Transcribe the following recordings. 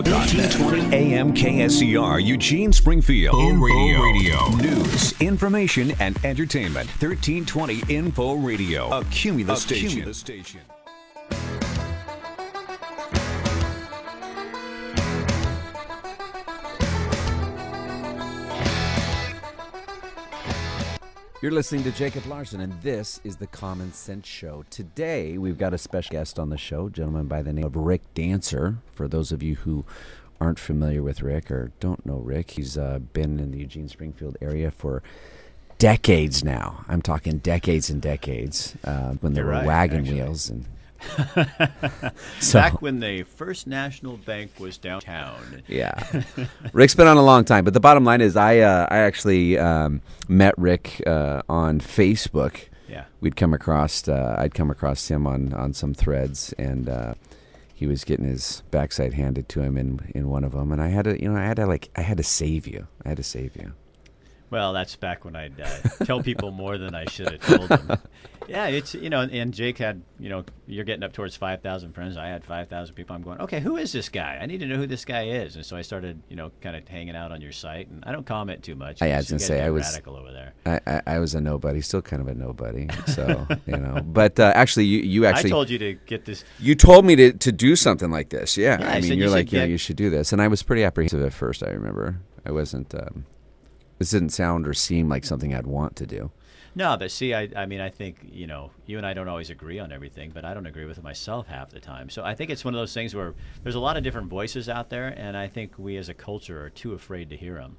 1320 AM KSCR, Eugene, Springfield. Info Radio. News, information, and entertainment. 1320 Info Radio. A Cumulus station. You're listening to Jacob Larson, and this is the Common Sense Show. Today, we've got a special guest on the show, a gentleman by the name of Rick Dancer. For those of you who aren't familiar with Rick or don't know Rick, he's been in the Eugene, Springfield area for decades now. I'm talking decades and decades, when there were wagon wheels and... So, back when the First National Bank was downtown. Yeah. Rick's been on a long time, but the bottom line is I actually met Rick on Facebook. Yeah. I'd come across him on some threads, and he was getting his backside handed to him in one of them, and I had to save you. Well, that's back when I'd tell people more than I should have told them. Yeah, it's, and Jake had, you're getting up towards 5,000 friends. I had 5,000 people. I'm going, okay, who is this guy? I need to know who this guy is. And so I started, kind of hanging out on your site. And I don't comment too much. I was going to say, I was radical over there. I was a nobody, still kind of a nobody. So, But actually, you actually... I told you to get this... You told me to do something like this. Yeah. I mean, you're like, you should do this. And I was pretty apprehensive at first, I remember. I wasn't... This didn't sound or seem like something I'd want to do. No, but see, I think, you and I don't always agree on everything, but I don't agree with it myself half the time. So I think it's one of those things where there's a lot of different voices out there, and I think we as a culture are too afraid to hear them.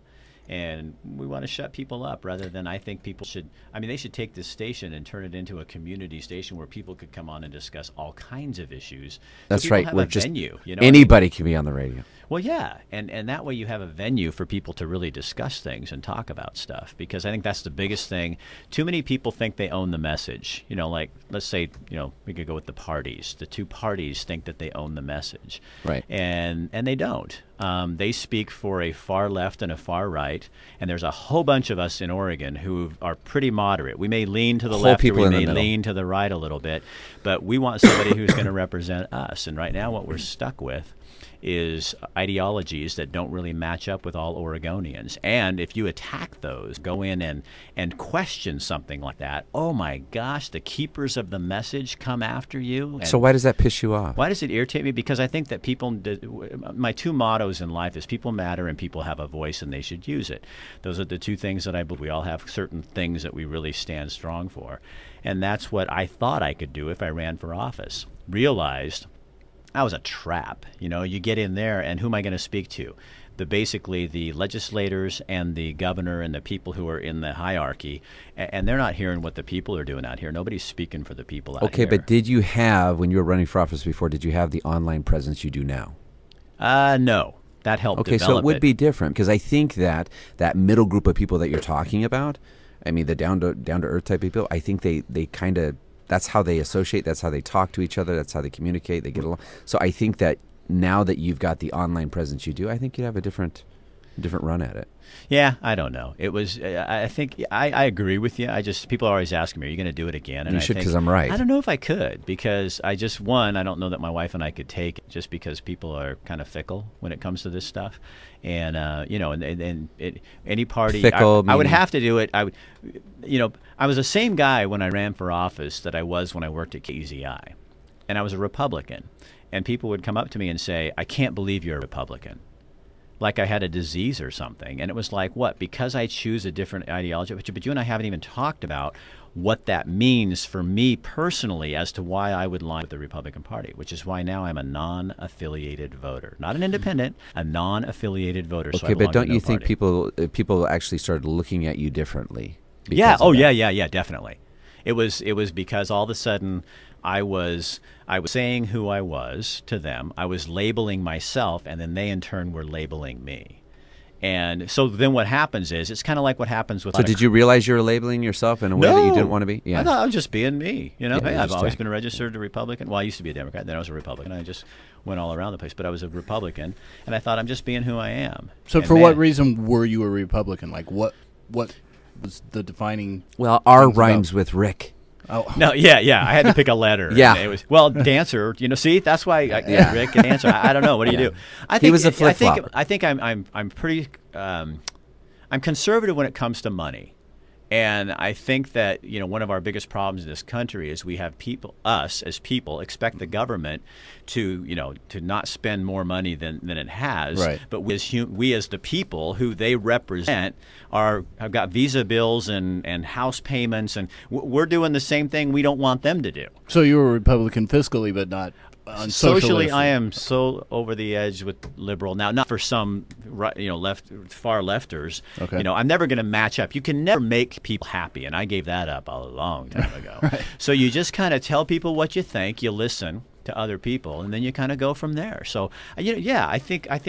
And we want to shut people up rather than I think people should, they should take this station and turn it into a community station where people could come on and discuss all kinds of issues. That's right. We're just venue. Anybody can be on the radio. Well, yeah, and that way you have a venue for people to really discuss things and talk about stuff, because I think that's the biggest thing. Too many people think they own the message. Like, let's say, we could go with the parties. The two parties think that they own the message. Right. And they don't. They speak for a far left and a far right, and there's a whole bunch of us in Oregon who are pretty moderate. We may lean to the left or we may lean to the right a little bit, but we want somebody who's going to represent us. And right now what we're stuck with is ideologies that don't really match up with all Oregonians. And if you attack those, go in and question something like that, oh my gosh, the keepers of the message come after you. So why does that piss you off? Why does it irritate me? Because I think that my two mottos in life is people matter and people have a voice and they should use it. Those are the two things that I believe. We all have certain things that we really stand strong for. And that's what I thought I could do if I ran for office. Realized that was a trap. You get in there, and who am I going to speak to? Basically the legislators and the governor and the people who are in the hierarchy, and they're not hearing what the people are doing out here. Nobody's speaking for the people out here. Okay, but did you have, when you were running for office before, did you have the online presence you do now? No. That helped develop it. Okay, so it would be different, because I think that middle group of people that you're talking about, the down-to-earth type people, I think they kind of, that's how they associate, that's how they talk to each other, that's how they communicate, they get along. So I think that now that you've got the online presence you do, I think you'd have a different run at it. Yeah, I don't know. It was, I think, I agree with you. People are always asking me, are you going to do it again? And you should, because I'm right. I don't know if I could, because I don't know that my wife and I could take it, just because people are kind of fickle when it comes to this stuff. And, any party, fickle, I would have to do it. I was the same guy when I ran for office that I was when I worked at KZI. And I was a Republican. And people would come up to me and say, I can't believe you're a Republican. Like I had a disease or something. And it was like, what? Because I choose a different ideology? But you and I haven't even talked about what that means for me personally as to why I would line with the Republican Party, which is why now I'm a non-affiliated voter. Not an independent, a non-affiliated voter. Okay, so but don't you think people actually started looking at you differently? Yeah, yeah, definitely. It was because all of a sudden I was saying who I was to them. I was labeling myself, and then they in turn were labeling me. And so then what happens is, it's kind of like what happens with... So did you realize you were labeling yourself in a way that you didn't want to be? Yeah. I thought I was just being me. Hey, I've always been a registered Republican. Well, I used to be a Democrat, then I was a Republican. I just went all around the place, but I was a Republican, and I thought I'm just being who I am. So for what reason were you a Republican? Like what was the defining... Well, R rhymes with Rick. Oh. No, yeah. I had to pick a letter. Yeah. And it was, well, dancer. See, that's why Rick and dancer. I don't know. What do you do? I think He was a flip-flopper. I think I'm pretty. I'm conservative when it comes to money. And I think that, one of our biggest problems in this country is we have us as people, expect the government to not spend more money than it has. Right. But we as the people who they represent have got visa bills and house payments, and we're doing the same thing we don't want them to do. So you were Republican fiscally, but not on Socially, I am so over the edge with liberal now. Not for some, far lefters. Okay. I'm never going to match up. You can never make people happy, and I gave that up a long time ago. Right. So you just kind of tell people what you think. You listen to other people, and then you kind of go from there. So, I think I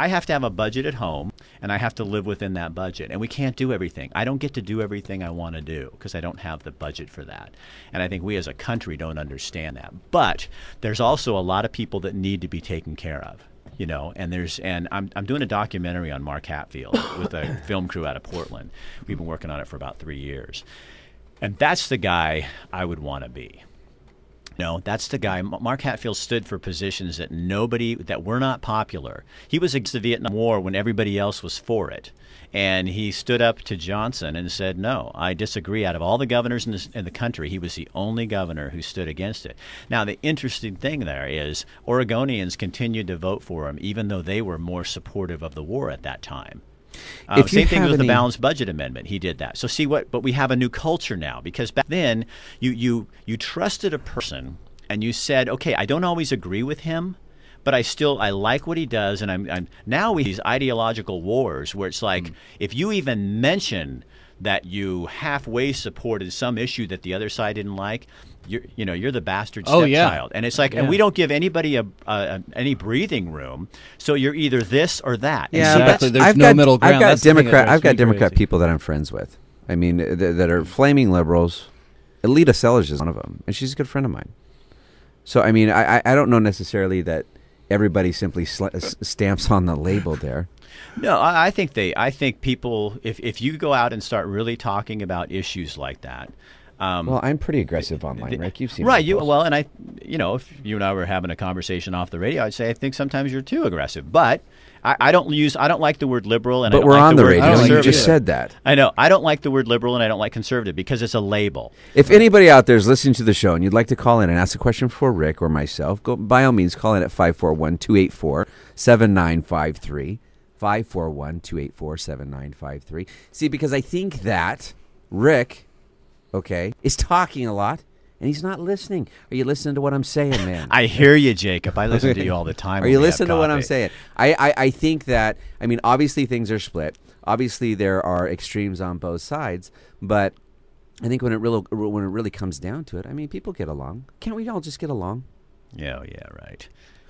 have to have a budget at home, and I have to live within that budget. And we can't do everything. I don't get to do everything I want to do because I don't have the budget for that. And I think we as a country don't understand that. But there's also a lot of people that need to be taken care of. And I'm doing a documentary on Mark Hatfield with a film crew out of Portland. We've been working on it for about 3 years. And that's the guy I would want to be. That's the guy. Mark Hatfield stood for positions that were not popular. He was against the Vietnam War when everybody else was for it. And he stood up to Johnson and said, no, I disagree. Out of all the governors in the country, he was the only governor who stood against it. Now, the interesting thing there is Oregonians continued to vote for him, even though they were more supportive of the war at that time. Same thing with the balanced budget amendment. He did that. So but we have a new culture now, because back then you trusted a person and you said, okay, I don't always agree with him, but I like what he does. And now we have these ideological wars where it's like if you even mention that you halfway supported some issue that the other side didn't like, you're the bastard stepchild. And it's like, and we don't give anybody any breathing room. So you're either this or that. Yeah, exactly. There's no middle ground. I've got Democrat people that I'm friends with. I mean, that are flaming liberals. Alita Sellers is one of them, and she's a good friend of mine. So I mean, I don't know necessarily that everybody simply stamps on the label there. No, I think people, if you go out and start really talking about issues like that. Well, I'm pretty aggressive online, Rick. You've seen right. my posts. And if you and I were having a conversation off the radio, I'd say I think sometimes you're too aggressive. But I don't like the word liberal, and but I don't we're like on the the word radio. conservative. You just said that. I know. I don't like the word liberal, and I don't like conservative because it's a label. If anybody out there is listening to the show and you'd like to call in and ask a question for Rick or myself, go by all means call in at 541-284-7953. 541-284-7953. See, because I think that Rick, is talking a lot, and he's not listening. Are you listening to what I'm saying, man? I hear you, Jacob. I listen to you all the time. Are you listening to what I'm saying? I think that, obviously things are split. Obviously there are extremes on both sides, but I think when it really comes down to it, people get along. Can't we all just get along? Yeah, right.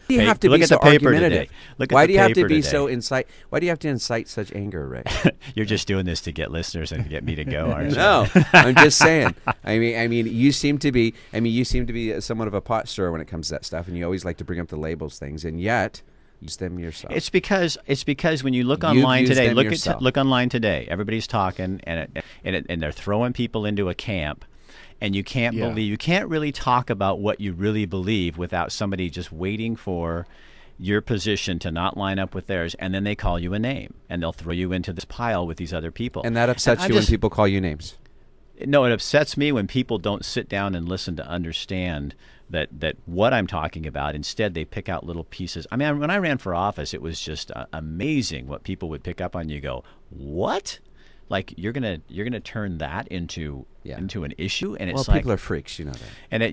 Why do you have to look be at so the paper argumentative? Today. Why do you have to be today. so incite? Why do you have to incite such anger, Rick? You're just doing this to get listeners and to get me to go, aren't you? No, I'm just saying. You seem to be. You seem to be somewhat of a pot stirrer when it comes to that stuff, and you always like to bring up the labels things, and yet use them yourself. It's because when you look online today, look online today. Everybody's talking, and they're throwing people into a camp. And you can't really talk about what you really believe without somebody just waiting for your position to not line up with theirs, and then they call you a name, and they'll throw you into this pile with these other people. And that upsets you when people call you names? No, it upsets me when people don't sit down and listen to understand that what I'm talking about. Instead, they pick out little pieces. When I ran for office, it was just amazing what people would pick up on you. Go, what? Like you're gonna turn that into an issue, and it's people are freaks, you know that. And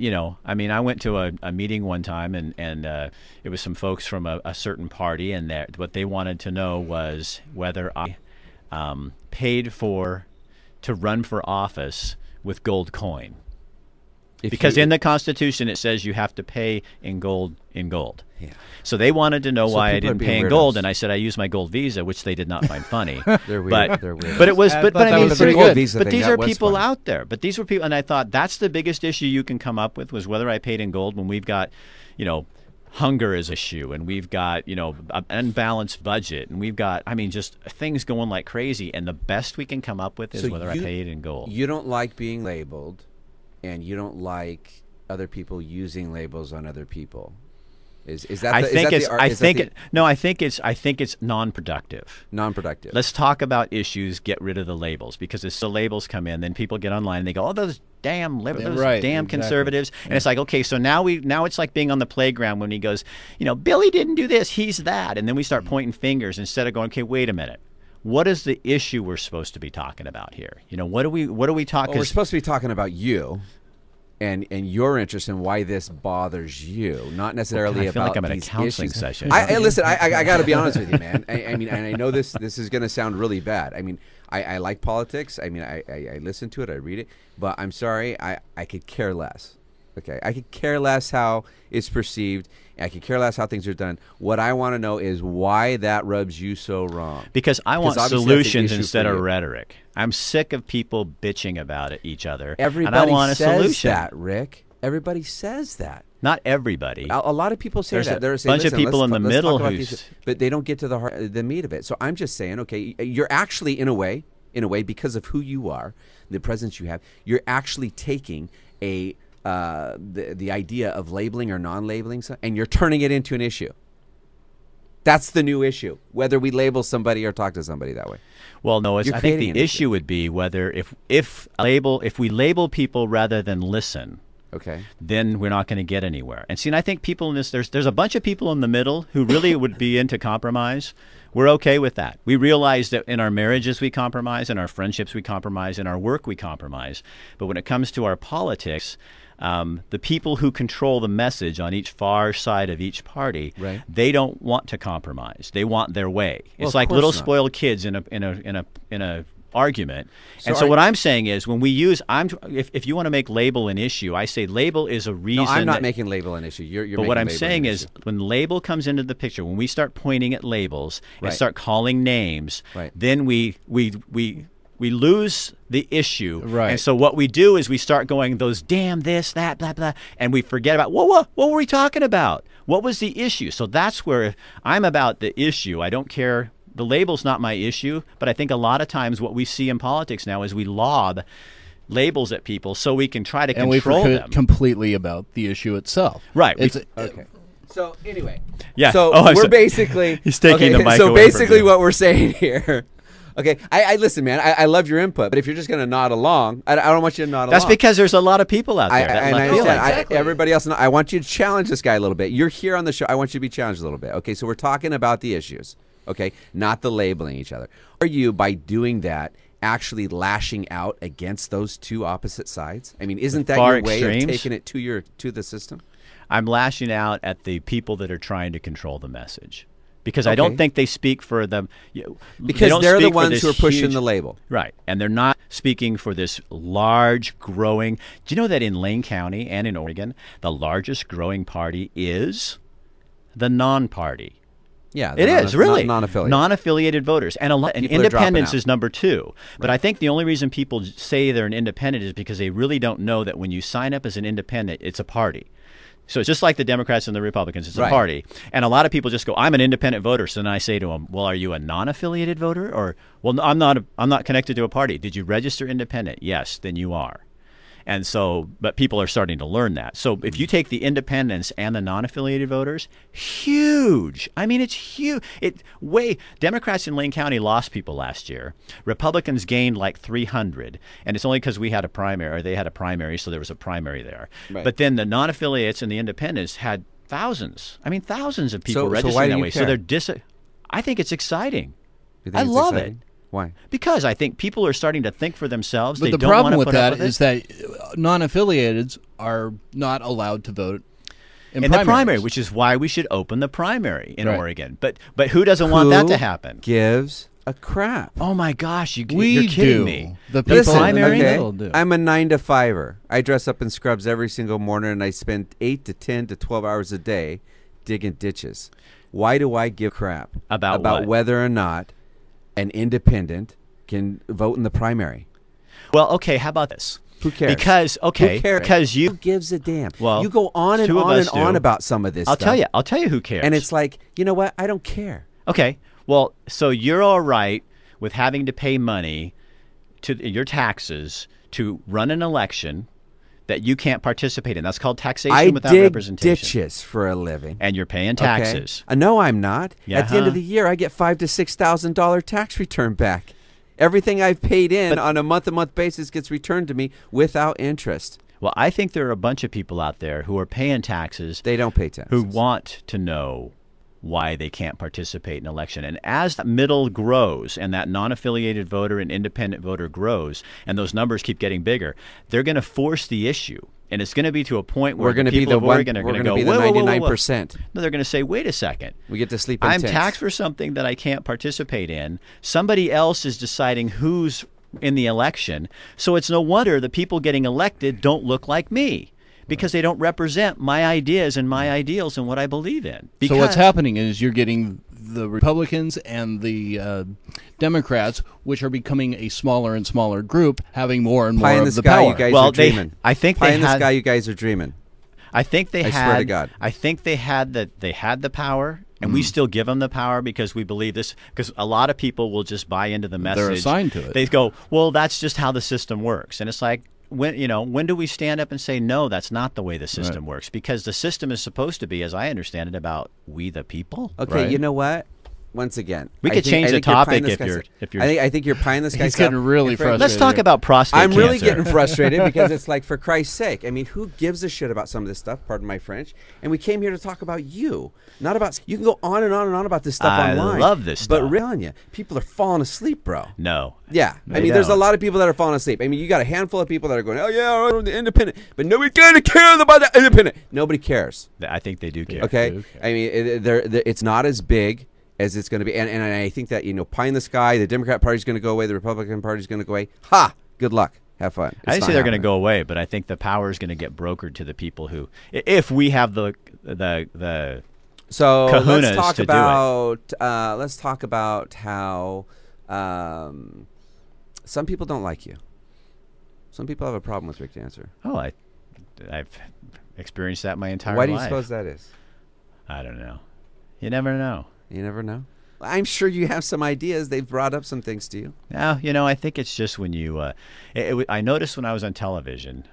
I went to a meeting one time, and it was some folks from a certain party, and what they wanted to know was whether I paid to run for office with gold coin, because in the Constitution it says you have to pay in gold. Yeah. So they wanted to know why I didn't pay in gold, and I said I used my gold Visa, which they did not find funny. They're weird. They're weird. But it was. But pretty good. But these are people out there. But these were people, and I thought that's the biggest issue you can come up with was whether I paid in gold when we've got, hunger is an issue, and we've got an unbalanced budget, and we've got just things going like crazy, and the best we can come up with is whether I paid in gold. You don't like being labeled and you don't like other people using labels on other people. Is that? I think it's non-productive. Non-productive. Let's talk about issues. Get rid of the labels, because as the labels come in, then people get online and they go, "Oh, those damn liberals, those damn conservatives," and it's like, okay, so now it's like being on the playground when he goes, Billy didn't do this, he's that, and then we start pointing fingers instead of going, okay, wait a minute. What is the issue we're supposed to be talking about here? What do we talk? Well, we're supposed to be talking about you. And your interest in why this bothers you, not necessarily I feel about like I'm at a these counseling issues. session. Listen, I got to be honest with you, man. I mean, and I know this is going to sound really bad. I mean, I like politics. I mean, I listen to it, I read it, but I'm sorry, I could care less. Okay, I could care less how it's perceived. I could care less how things are done. What I want to know is why that rubs you so wrong. Because I want solutions instead of rhetoric. I'm sick of people bitching about each other. Everybody and I want a says solution. that, Rick. Everybody says that. Not everybody. A lot of people say that. There's a bunch of people in the middle but they don't get to the meat of it. So I'm just saying, okay, you're actually in a way, because of who you are, the presence you have, you're actually taking the idea of labeling or non-labeling, and you're turning it into an issue. That's the new issue, whether we label somebody or talk to somebody that way. Well, no, I think the issue would be whether if we label people rather than listen, okay, then we're not going to get anywhere. And see, and I think people in this, there's a bunch of people in the middle who really would be into compromise. We're okay with that. We realize that in our marriages we compromise, in our friendships we compromise, in our work we compromise. But when it comes to our politics, the people who control the message on each far side of each party, they don't want to compromise. They want their way. Well, it's like little spoiled kids in a argument. So what I'm saying is, when we use, if you want to make label an issue, I say label is a reason. No, I'm not making label an issue. You're but what I'm saying is, when label comes into the picture, when we start pointing at labels and start calling names, then we lose the issue. Right. And so what we do is we start going, those damn this, that, blah, blah, and we forget about, what were we talking about? What was the issue? So that's where I'm about the issue. I don't care. The label's not my issue, but I think a lot of times what we see in politics now is we lob labels at people so we can try to control them. And we forget completely about the issue itself. Right. Okay. So anyway. Yeah. So we're basically. He's taking the mic So away basically from you. what we're saying here. Okay, I listen, man. I love your input, but if you're just going to nod along, I don't want you to nod along. That's because there's a lot of people out there. I understand. Everybody else, I want you to challenge this guy a little bit. You're here on the show. I want you to be challenged a little bit. Okay, so we're talking about the issues, okay, not the labeling each other. Are you, by doing that, actually lashing out against those two opposite sides? I mean, isn't that your way of taking it to the system? I'm lashing out at the people that are trying to control the message. Because I don't think they speak for them. Because they're the ones who are pushing the label. Right. And they're not speaking for this large, growing. Do you know that in Lane County and in Oregon, the largest growing party is the non-party? Yeah. It is, really. Non-affiliated. Non-affiliated voters. And independence is number 2. But I think the only reason people say they're an independent is because they really don't know that when you sign up as an independent, it's a party. So it's just like the Democrats and the Republicans. It's a party. And a lot of people just go, I'm an independent voter. So then I say to them, well, are you a non-affiliated voter? Or, well, I'm not connected to a party. Did you register independent? Yes, then you are. And so, but people are starting to learn that. So if you take the independents and the non-affiliated voters, huge. I mean, it's huge. Democrats in Lane County lost people last year. Republicans gained like 300. And it's only because we had a primary, or they had a primary, so there was a primary there. Right. But then the non-affiliates and the independents had thousands. I mean, thousands of people registering that way. So they're I think it's exciting. I love it. Why? Because I think people are starting to think for themselves. But the problem with that is that non-affiliateds are not allowed to vote in the primary, which is why we should open the primary in Oregon. But who doesn't want that to happen? Gives a crap. Oh my gosh, you're kidding kidding me. The people primary in the middle do. I'm a 9-to-5er. I dress up in scrubs every single morning, and I spend 8 to 10 to 12 hours a day digging ditches. Why do I give crap about whether or not an independent can vote in the primary? Well, okay, how about this? Who cares? Because who gives a damn? Well, you go on and on and on about some of this stuff. I'll tell you who cares. And it's like, you know what? I don't care. Okay. Well, so you're all right with having to pay money to your taxes to run an election that you can't participate in. That's called taxation I without dig representation. ditches for a living. And you're paying Okay? taxes. No, I'm not. Yeah, At the end of the year, I get $5,000 to $6,000 tax return back. Everything I've paid in on a month-to-month basis gets returned to me without interest. Well, I think there are a bunch of people out there who are paying taxes. They don't pay taxes. Who want to know why they can't participate in an election. And as that middle grows and that non-affiliated voter and independent voter grows and those numbers keep getting bigger, they're going to force the issue. And it's going to be to a point where we're going to be the Oregon are we're going to going to go, be the whoa, 99%. No, they're going to say, wait a second. We get to sleep in I'm tents. taxed for something that I can't participate in. Somebody else is deciding who's in the election. So it's no wonder the people getting elected don't look like me. Because they don't represent my ideas and my ideals and what I believe in. So what's happening is you're getting the Republicans and the Democrats, which are becoming a smaller and smaller group, having more and more Pie in of the the sky, power. you guys Well, are dreaming. I think Pie they in the had- sky, you guys are dreaming. I think they I had. swear to God. I think they had the power, and we still give them the power because we believe this. Because a lot of people will just buy into the message. They're assigned to it. They go, well, that's just how the system works, and it's like. When do we stand up and say, no, that's not the way the system works? Because the system is supposed to be, as I understand it, about we the people. Okay, Right. you know what? Once again, We I could think- change I the think you're pie in topic the if sky you're- stuff. if you're- I think you're pie in the sky. He's stuff. getting really And frankly, Let's frustrated. talk about prostate I'm really cancer. getting frustrated because it's like, for Christ's sake. I mean, who gives a shit about some of this stuff? Pardon my French. And we came here to talk about you, not about. You can go on and on and on about this stuff I online. love this but stuff. really, on you, people are falling asleep, bro. No. Yeah, I They mean, there's a don't. lot of people that are falling asleep. I mean, you got a handful of people that are going, "Oh yeah, I'm the independent," but nobody kind of cares about the independent. Nobody cares. I think they do care. Okay, Okay. I mean, it's not as big as it's going to be, and I think that pie in the sky, the Democrat Party's going to go away, the Republican Party's going to go away. Ha! Good luck. Have fun. I didn't It's say not they're going to happening. go away, but I think the power is going to get brokered to the people who, if we have the So kahunas let's talk to do about how some people don't like you. Some people have a problem with Rick Dancer. I've experienced that my entire Why life. do you suppose that is? I don't know. You never know. You never know. I'm sure you have some ideas. They've brought up some things to you. No, I think it's just when you. I noticed when I was on television,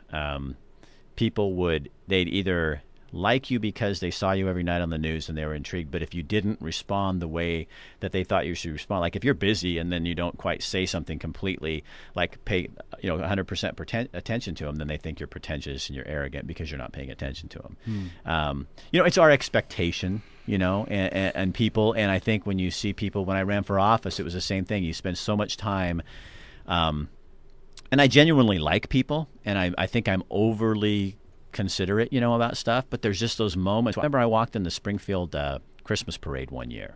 people they'd either like you because they saw you every night on the news and they were intrigued, but if you didn't respond the way that they thought you should respond, like if you're busy and then you don't quite say something completely, like pay 100% attention to them, then they think you're pretentious and you're arrogant because you're not paying attention to them. It's our expectation. And people, and I think when you see people, when I ran for office, it was the same thing. You spend so much time, and I genuinely like people, and I think I'm overly considerate, about stuff, but there's just those moments. I remember I walked in the Springfield Christmas parade one year,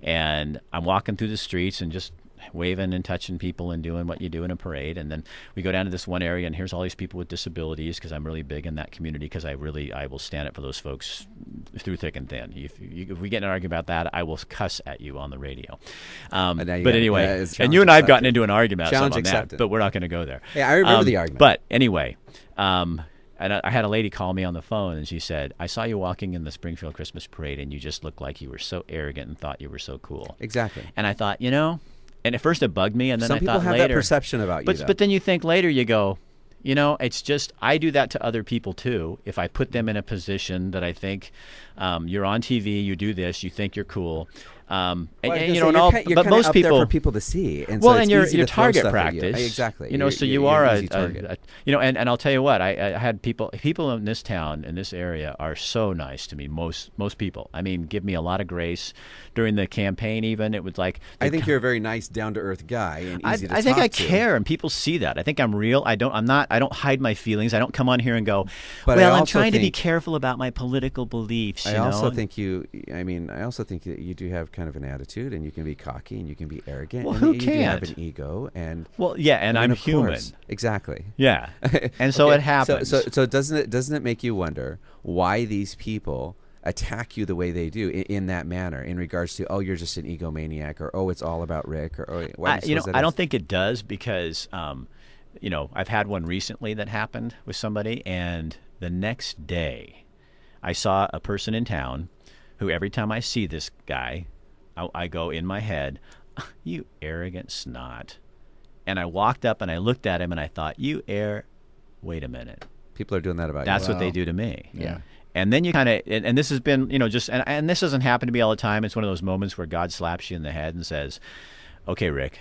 and I'm walking through the streets and just waving and touching people and doing what you do in a parade. And then we go down to this one area, and here's all these people with disabilities because I'm really big in that community because I will stand up for those folks through thick and thin. If we get in an argument about that, I will cuss at you on the radio. But anyway, and you and I have gotten into an argument about something on that, but we're not going to go there. Yeah, I remember the argument. But anyway, and I had a lady call me on the phone, and she said, I saw you walking in the Springfield Christmas parade, and you just looked like you were so arrogant and thought you were so cool. Exactly. And I thought, and at first it bugged me, and then Some I people thought have later. that perception about you, though. But then you think later, you go, it's just, I do that to other people too. If I put them in a position that I think you're on TV, you do this, you think you're cool. Well, But most up people there for people to see, and well, so it's and your easy to throw target stuff at you. practice, Exactly. So you are an a easy target. and I'll tell you what, I had people in this town, in this area, are so nice to me. Most people, I mean, give me a lot of grace during the campaign. Even it was like, I think you're a very nice, down to earth guy, and easy to I think talk I to. care, and people see that. I think I'm real. I don't hide my feelings. I don't come on here and go, But well, I I'm also trying to be think- careful about my political beliefs. I also think that you do have kind of an attitude, and you can be cocky, and you can be arrogant. Well, and who you do have can't? an ego, and well, yeah, and I mean, I'm of human. course. Exactly. Yeah, and so Okay, it happens. So doesn't it make you wonder why these people attack you the way they do in that manner, in regards to, oh, you're just an egomaniac, or oh, it's all about Rick, or oh, why do you suppose that I is? don't think it does because I've had one recently that happened with somebody, and the next day I saw a person in town who, every time I see this guy, I go in my head, you arrogant snot. And I walked up and I looked at him and I thought, wait a minute. People are doing that about That's you. what they do to me. Yeah. And then you kind of, and this has been, and this doesn't happen to me all the time. It's one of those moments where God slaps you in the head and says, okay, Rick,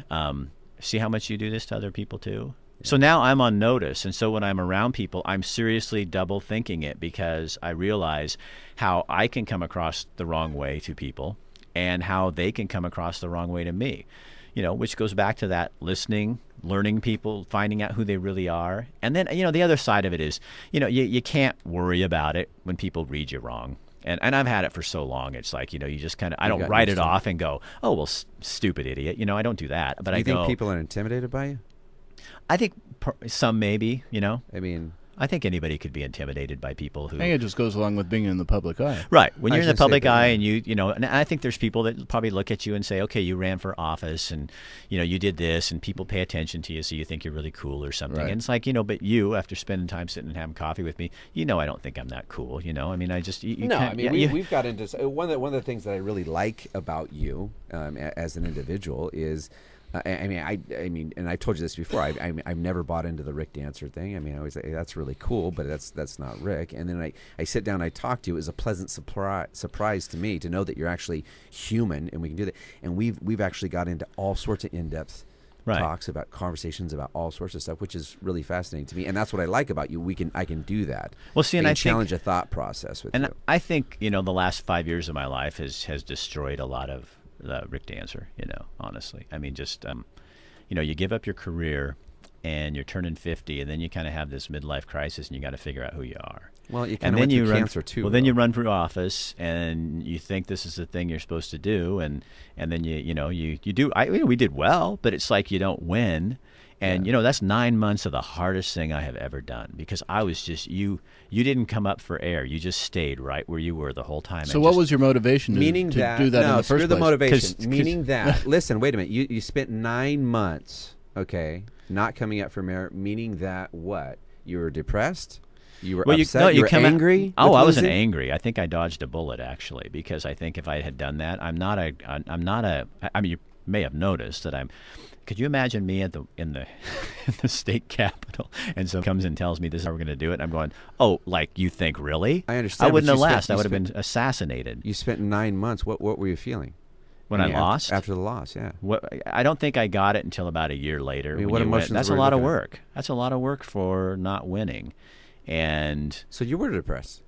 see how much you do this to other people too? Yeah. So now I'm on notice. And so when I'm around people, I'm seriously double thinking it, because I realize how I can come across the wrong way to people and how they can come across the wrong way to me, which goes back to that listening, learning people, finding out who they really are. And then, the other side of it is, you can't worry about it when people read you wrong. And I've had it for so long. It's like, you just kind of, I don't write it off and go, oh, well, stupid idiot. I don't do that. But do you think people are intimidated by you? I think some maybe, I mean, I think anybody could be intimidated by people who. I think it just goes along with being in the public eye. Right. When you're in the public eye and and I think there's people that probably look at you and say, okay, you ran for office and, you did this, and people pay attention to you, so you think you're really cool or something. Right. And it's like, but you, after spending time sitting and having coffee with me, I don't think I'm that cool. I mean, I just. We've got into one of the things that I really like about you as an individual is. I mean, and I told you this before. I've never bought into the Rick Dancer thing. I mean, I always say that's really cool, but that's not Rick. And then I sit down, I talk to you. It was a pleasant surprise to me to know that you're actually human, and we can do that. And we've actually got into all sorts of in-depth talks about conversations about all sorts of stuff, which is really fascinating to me. And that's what I like about you. I can do that. Well, see, and I challenge a thought process with you. And I think the last 5 years of my life has destroyed a lot of the Rick Dancer, honestly. I mean, just, you give up your career and you're turning 50, and then you kind of have this midlife crisis, and you got to figure out who you are. Well, you kind of went through cancer too. Well, then you run for office, and you think this is the thing you're supposed to do, and then you do. We did well, but it's like you don't win. And, that's 9 months of the hardest thing I have ever done, because I was just, you didn't come up for air. You just stayed right where you were the whole time. So what was your motivation to do that in the first place? The motivation. Meaning that, listen, wait a minute. You spent 9 months, okay, not coming up for mayor, meaning that what? You were depressed? You were upset? You were angry? I wasn't angry. I think I dodged a bullet, actually, because I think if I had done that, I mean, you may have noticed that could you imagine me in the state capitol, and someone comes and tells me this is how we're going to do it, and I'm going, oh, like, you think really? I understand. I wouldn't have lasted. I would have been assassinated. You spent 9 months. What were you feeling? When I lost? After the loss, yeah. I don't think I got it until about a year later. I mean, what emotions that's a lot of work. That's a lot of work for not winning. And so you were depressed.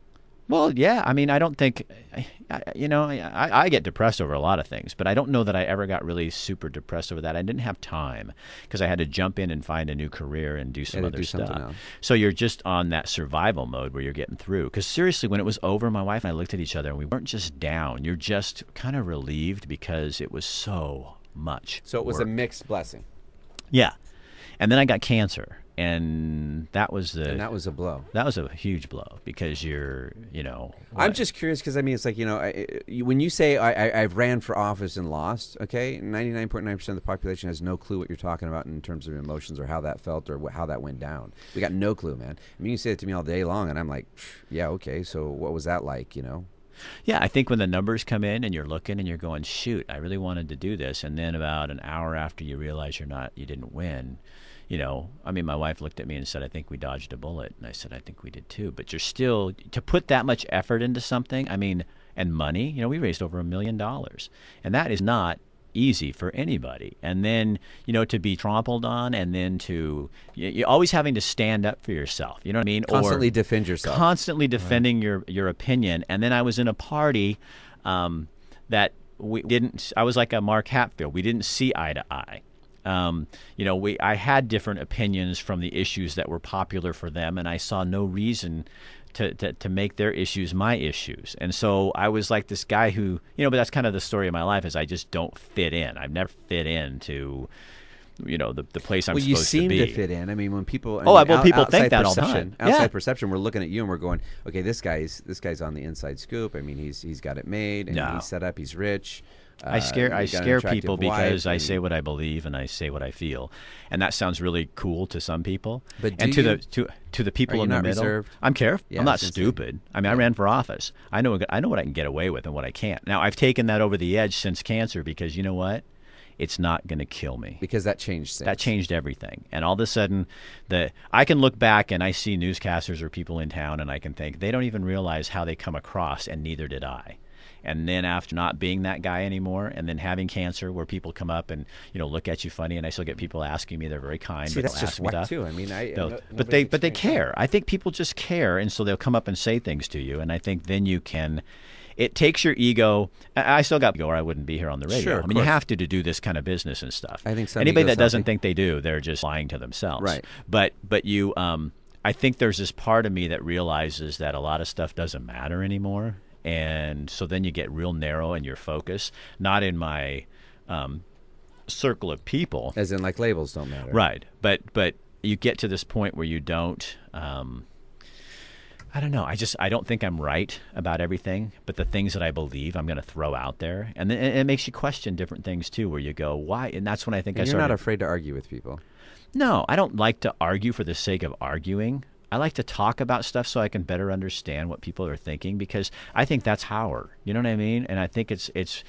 Well, yeah. I mean, I don't think, I get depressed over a lot of things, but I don't know that I ever got really super depressed over that. I didn't have time because I had to jump in and find a new career and do some other stuff. So you're just on that survival mode where you're getting through. Because seriously, when it was over, my wife and I looked at each other, and we weren't just down. You're just kind of relieved because it was so much. So it was a mixed blessing. Yeah. And then I got cancer. And that was a blow. That was a huge blow because you're, I'm just curious because, I mean, it's like, when you say I've ran for office and lost, okay, 99.9% of the population has no clue what you're talking about in terms of emotions or how that felt or how that went down. We got no clue, man. I mean, you say it to me all day long, and I'm like, yeah, okay, so what was that like, Yeah, I think when the numbers come in and you're looking and you're going, shoot, I really wanted to do this, and then about an hour after you realize you didn't win. I mean, my wife looked at me and said, I think we dodged a bullet. And I said, I think we did too. But you're still, to put that much effort into something, I mean, and money, we raised over $1 million. And that is not easy for anybody. And then, to be trampled on, and then you're always having to stand up for yourself. You know what I mean? Constantly defend yourself. Constantly defending your opinion. And then I was in a party that I was like a Mark Hatfield. We didn't see eye to eye. I had different opinions from the issues that were popular for them, and I saw no reason to make their issues my issues. And so I was like this guy who, but that's kind of the story of my life, is I just don't fit in. I've never fit into, the place I'm supposed to be. Well, you seem to fit in. I mean, when people people think that all the time. Outside perception, we're looking at you and we're going, okay, this guy's on the inside scoop. I mean, he's got it made, and he's set up, he's rich. I scare people because I say what I believe and I say what I feel, and that sounds really cool to some people. But to the people in the middle, reserved? I'm careful. Yeah, I'm not stupid. I mean, I ran for office. I know what I can get away with and what I can't. Now I've taken that over the edge since cancer, because you know what? it's not going to kill me. Because that changed things. That changed everything. And all of a sudden, I can look back and I see newscasters or people in town and I can think, they don't even realize how they come across, and neither did I. And then after not being that guy anymore, and then having cancer, where people come up and look at you funny, and I still get people asking me. They're very kind. See, but that's they'll just ask me whack stuff. too. I mean, But they care. I think people just care, and so they'll come up and say things to you. And I think then you can. It takes your ego. I still got ego, or I wouldn't be here on the radio. Sure, I mean, you have to do this kind of business and stuff. I think some anybody ego's that doesn't healthy. think they do, they're just lying to themselves. Right. But you, I think there's this part of me that realizes that a lot of stuff doesn't matter anymore. And so then you get real narrow in your focus, not in my circle of people. As in, like, labels don't matter. Right. But you get to this point where you don't, I don't know. I don't think I'm right about everything, but the things that I believe I'm going to throw out there. And then it makes you question different things too, where you go, why? And that's when I think And I you're started. not afraid to argue with people. No, I don't like to argue for the sake of arguing. I like to talk about stuff so I can better understand what people are thinking, because I think that's power. You know what I mean? And I think it's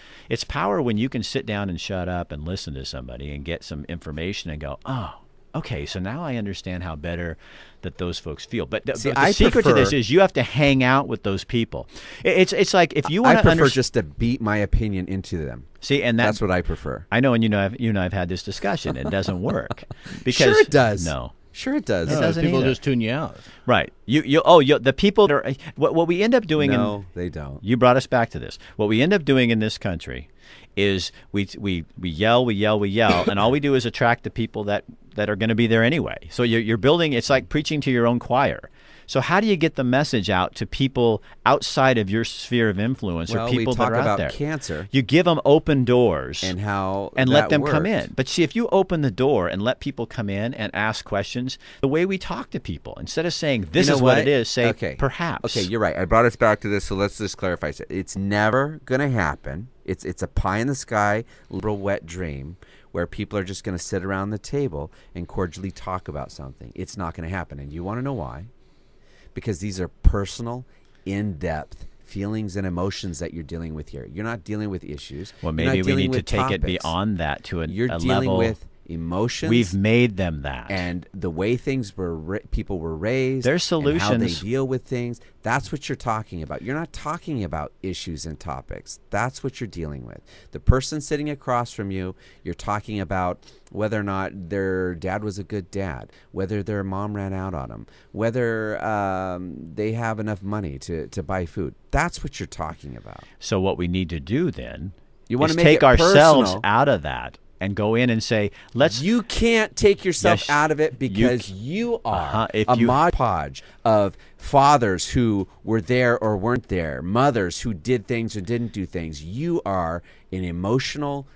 power when you can sit down and shut up and listen to somebody and get some information and go, oh, okay, so now I understand how better that those folks feel. But the secret to this is you have to hang out with those people. It's like if you want to I prefer just to beat my opinion into them. See, and that's what I prefer. I know, and you and I've had this discussion. It doesn't work. Because Sure it does. No. Sure it does. It doesn't people either. just tune you out. Right. The people that are what we end up doing. No, they don't. You brought us back to this. What we end up doing in this country is we yell, and all we do is attract the people that are going to be there anyway. So you're building. It's like preaching to your own choir. So how do you get the message out to people outside of your sphere of influence, or people that are out there? We talk about cancer. You give them open doors and how and let them come worked. in. But see, if you open the door and let people come in and ask questions, the way we talk to people, instead of saying this is what it is, say perhaps. Okay, you're right. I brought us back to this, so let's just clarify. It's never going to happen. It's a pie in the sky, liberal wet dream where people are just going to sit around the table and cordially talk about something. It's not going to happen. And you want to know why? Because these are personal, in-depth feelings and emotions that you're dealing with here. You're not dealing with issues. Well, maybe we need to take it beyond that to a dealing level. With emotions. We've made them that. And the way things people were raised. There's solutions. And how they deal with things. That's what you're talking about. You're not talking about issues and topics. That's what you're dealing with. The person sitting across from you, you're talking about whether or not their dad was a good dad, whether their mom ran out on them, whether they have enough money to buy food. That's what you're talking about. So what we need to do then is take ourselves out of that and go in and say, let's... You can't take yourself out of it because you are a mod podge of fathers who were there or weren't there, mothers who did things or didn't do things. You are an emotional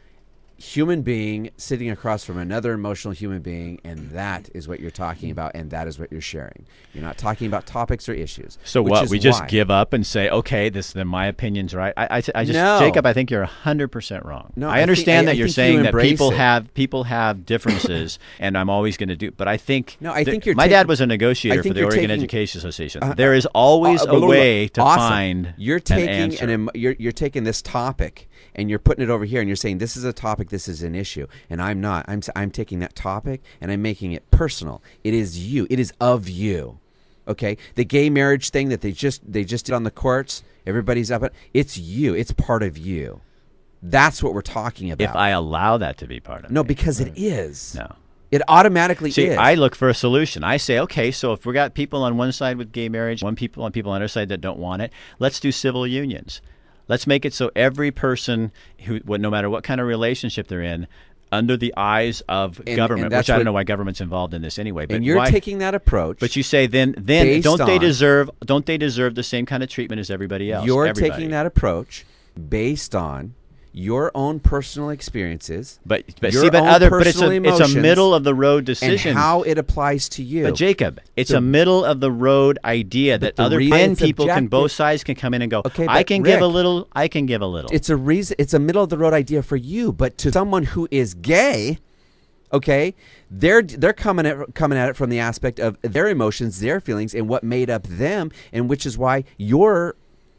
human being sitting across from another emotional human being, and that is what you're talking about, and that is what you're sharing. You're not talking about topics or issues. So what? We just give up and say, okay, then my opinion's right. I just No. Jacob, I think you're 100% wrong. No, I understand that you're saying that people it. have differences, and I'm always going to do. But I think my dad was a negotiator for the Oregon Education Association. There is always a way to find. You're taking you're taking this topic and you're putting it over here, and you're saying this is a topic, this is an issue, and I'm not. I'm taking that topic and I'm making it personal. It is you. It is of you. Okay, the gay marriage thing that they just did on the courts. Everybody's up. It's you. It's part of you. That's what we're talking about. If I allow that to be part of no, me. because it is. No. It automatically See, is. I look for a solution. I say, okay, so if we got people on one side with gay marriage, people on the other side that don't want it, let's do civil unions. Let's make it so every person who, no matter what kind of relationship they're in, under the eyes of government, which I don't know why government's involved in this anyway. But and you're taking that approach. But you say then don't they deserve the same kind of treatment as everybody else? You're taking that approach based on your own personal experiences, it's a middle of the road decision, and how it applies to you. But Jacob, it's a middle of the road idea that both sides can come in and go. Okay, I can give a little. I can give a little. It's a reason. It's a middle of the road idea for you, but to someone who is gay, okay, they're coming at it from the aspect of their emotions, their feelings, and what made up them, and which is why you're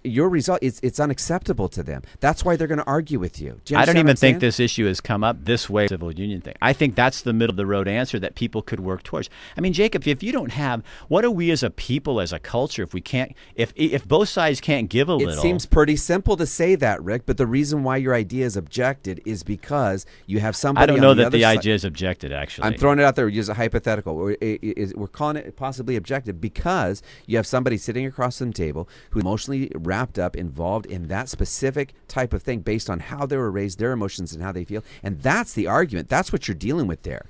your result, it's unacceptable to them. That's why they're going to argue with you. Do you I don't understand what even I'm saying? think this issue has come up this way, civil union thing. I think that's the middle of the road answer that people could work towards. I mean, Jacob, if you don't have, what are we as a people, as a culture, if we can't, if both sides can't give a little? It seems pretty simple to say that, Rick, but the reason why your idea is objected is because you have somebody. I don't know on the that other the side. idea is objected, actually. I'm throwing it out there. Use a hypothetical. We're calling it possibly objective because you have somebody sitting across the table who's emotionally wrapped up, involved in that specific type of thing based on how they were raised, their emotions, and how they feel. And that's the argument. That's what you're dealing with there.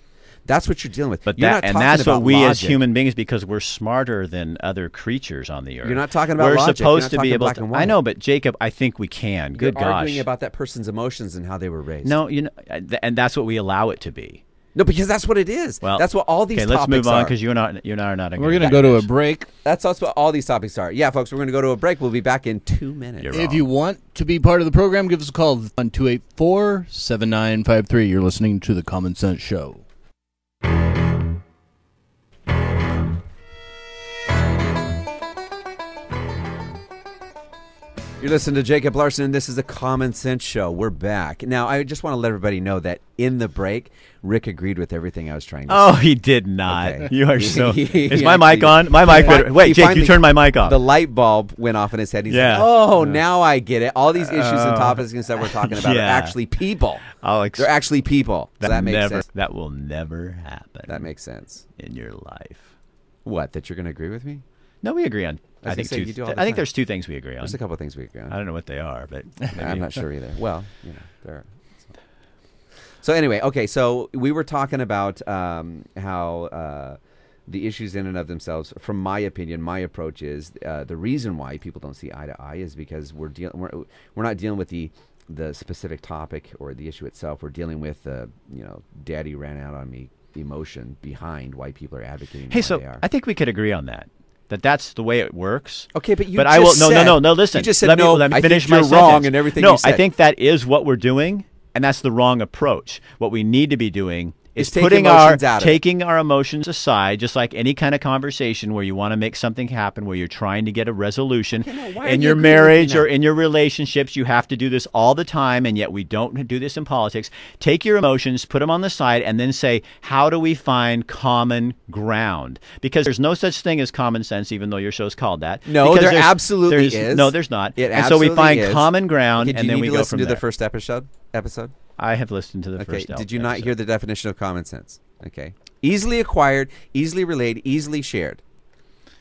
That's what you're dealing with. But you're not talking that's about what we logic. as human beings, because we're smarter than other creatures on the earth. You're not talking about we're logic. supposed You're not to be talking able black and to. white. I know, but Jacob, I think we can. Good You're gosh. arguing about that person's emotions and how they were raised. No, and that's what we allow it to be. No, because that's what it is. Well, that's what all these topics are. let's move on because you and I are not. We're going to go to a break. That's also what all these topics are. Yeah, folks, we're going to go to a break. We'll be back in 2 minutes. You're If wrong. you want to be part of the program, give us a call on 284-7953. You're listening to The Common Sense Show. You're listening to Jacob Larson, and this is the Common Sense Show. We're back. Now, I just want to let everybody know that in the break, Rick agreed with everything I was trying to say. Oh, he did not. Okay. You are so. He Is my mic actually- on? My mic. Wait, Jake, finally- you turned my mic off. The light bulb went off in his head. He's Yeah. like, oh, now I get it. All these issues and topics and stuff we're talking about are Yeah. actually people. They're actually people. So that makes sense. That will never happen. That makes sense. in your life. What, that you're going to agree with me? No, we agree on. I was I think gonna say, you do all the I think time. there's two things we agree on. There's a couple of things we agree on. I don't know what they are, but maybe. I'm not sure either. Well, there are. So anyway, okay, so we were talking about how the issues in and of themselves, from my opinion, my approach is the reason why people don't see eye to eye is because we're not dealing with the specific topic or the issue itself. We're dealing with daddy ran out on me emotion behind why people are advocating. Hey, why so they are. I think we could agree on that. That's the way it works. Okay, but you But just I will said, no. Listen, you just said let no. me I finish think you're my wrong sentence. in everything No, you said. I think that is what we're doing, and that's the wrong approach. What we need to be doing is take putting emotions out of it. taking our emotions aside, just like any kind of conversation where you want to make something happen, where you're trying to get a resolution why are in you your agreeing with me marriage now? or in your relationships. You have to do this all the time, and yet we don't do this in politics. Take your emotions, put them on the side, and then say, how do we find common ground? Because there's no such thing as common sense, even though your show's called that. No, Because there there's- absolutely there's- is. No, there's not. It and so we absolutely find is. common ground, Okay, do and you then need we to go listen from to there. the first episode? I have listened to the Okay. first. Did you not episode. hear the definition of common sense? Okay. Easily acquired, easily relayed, easily shared.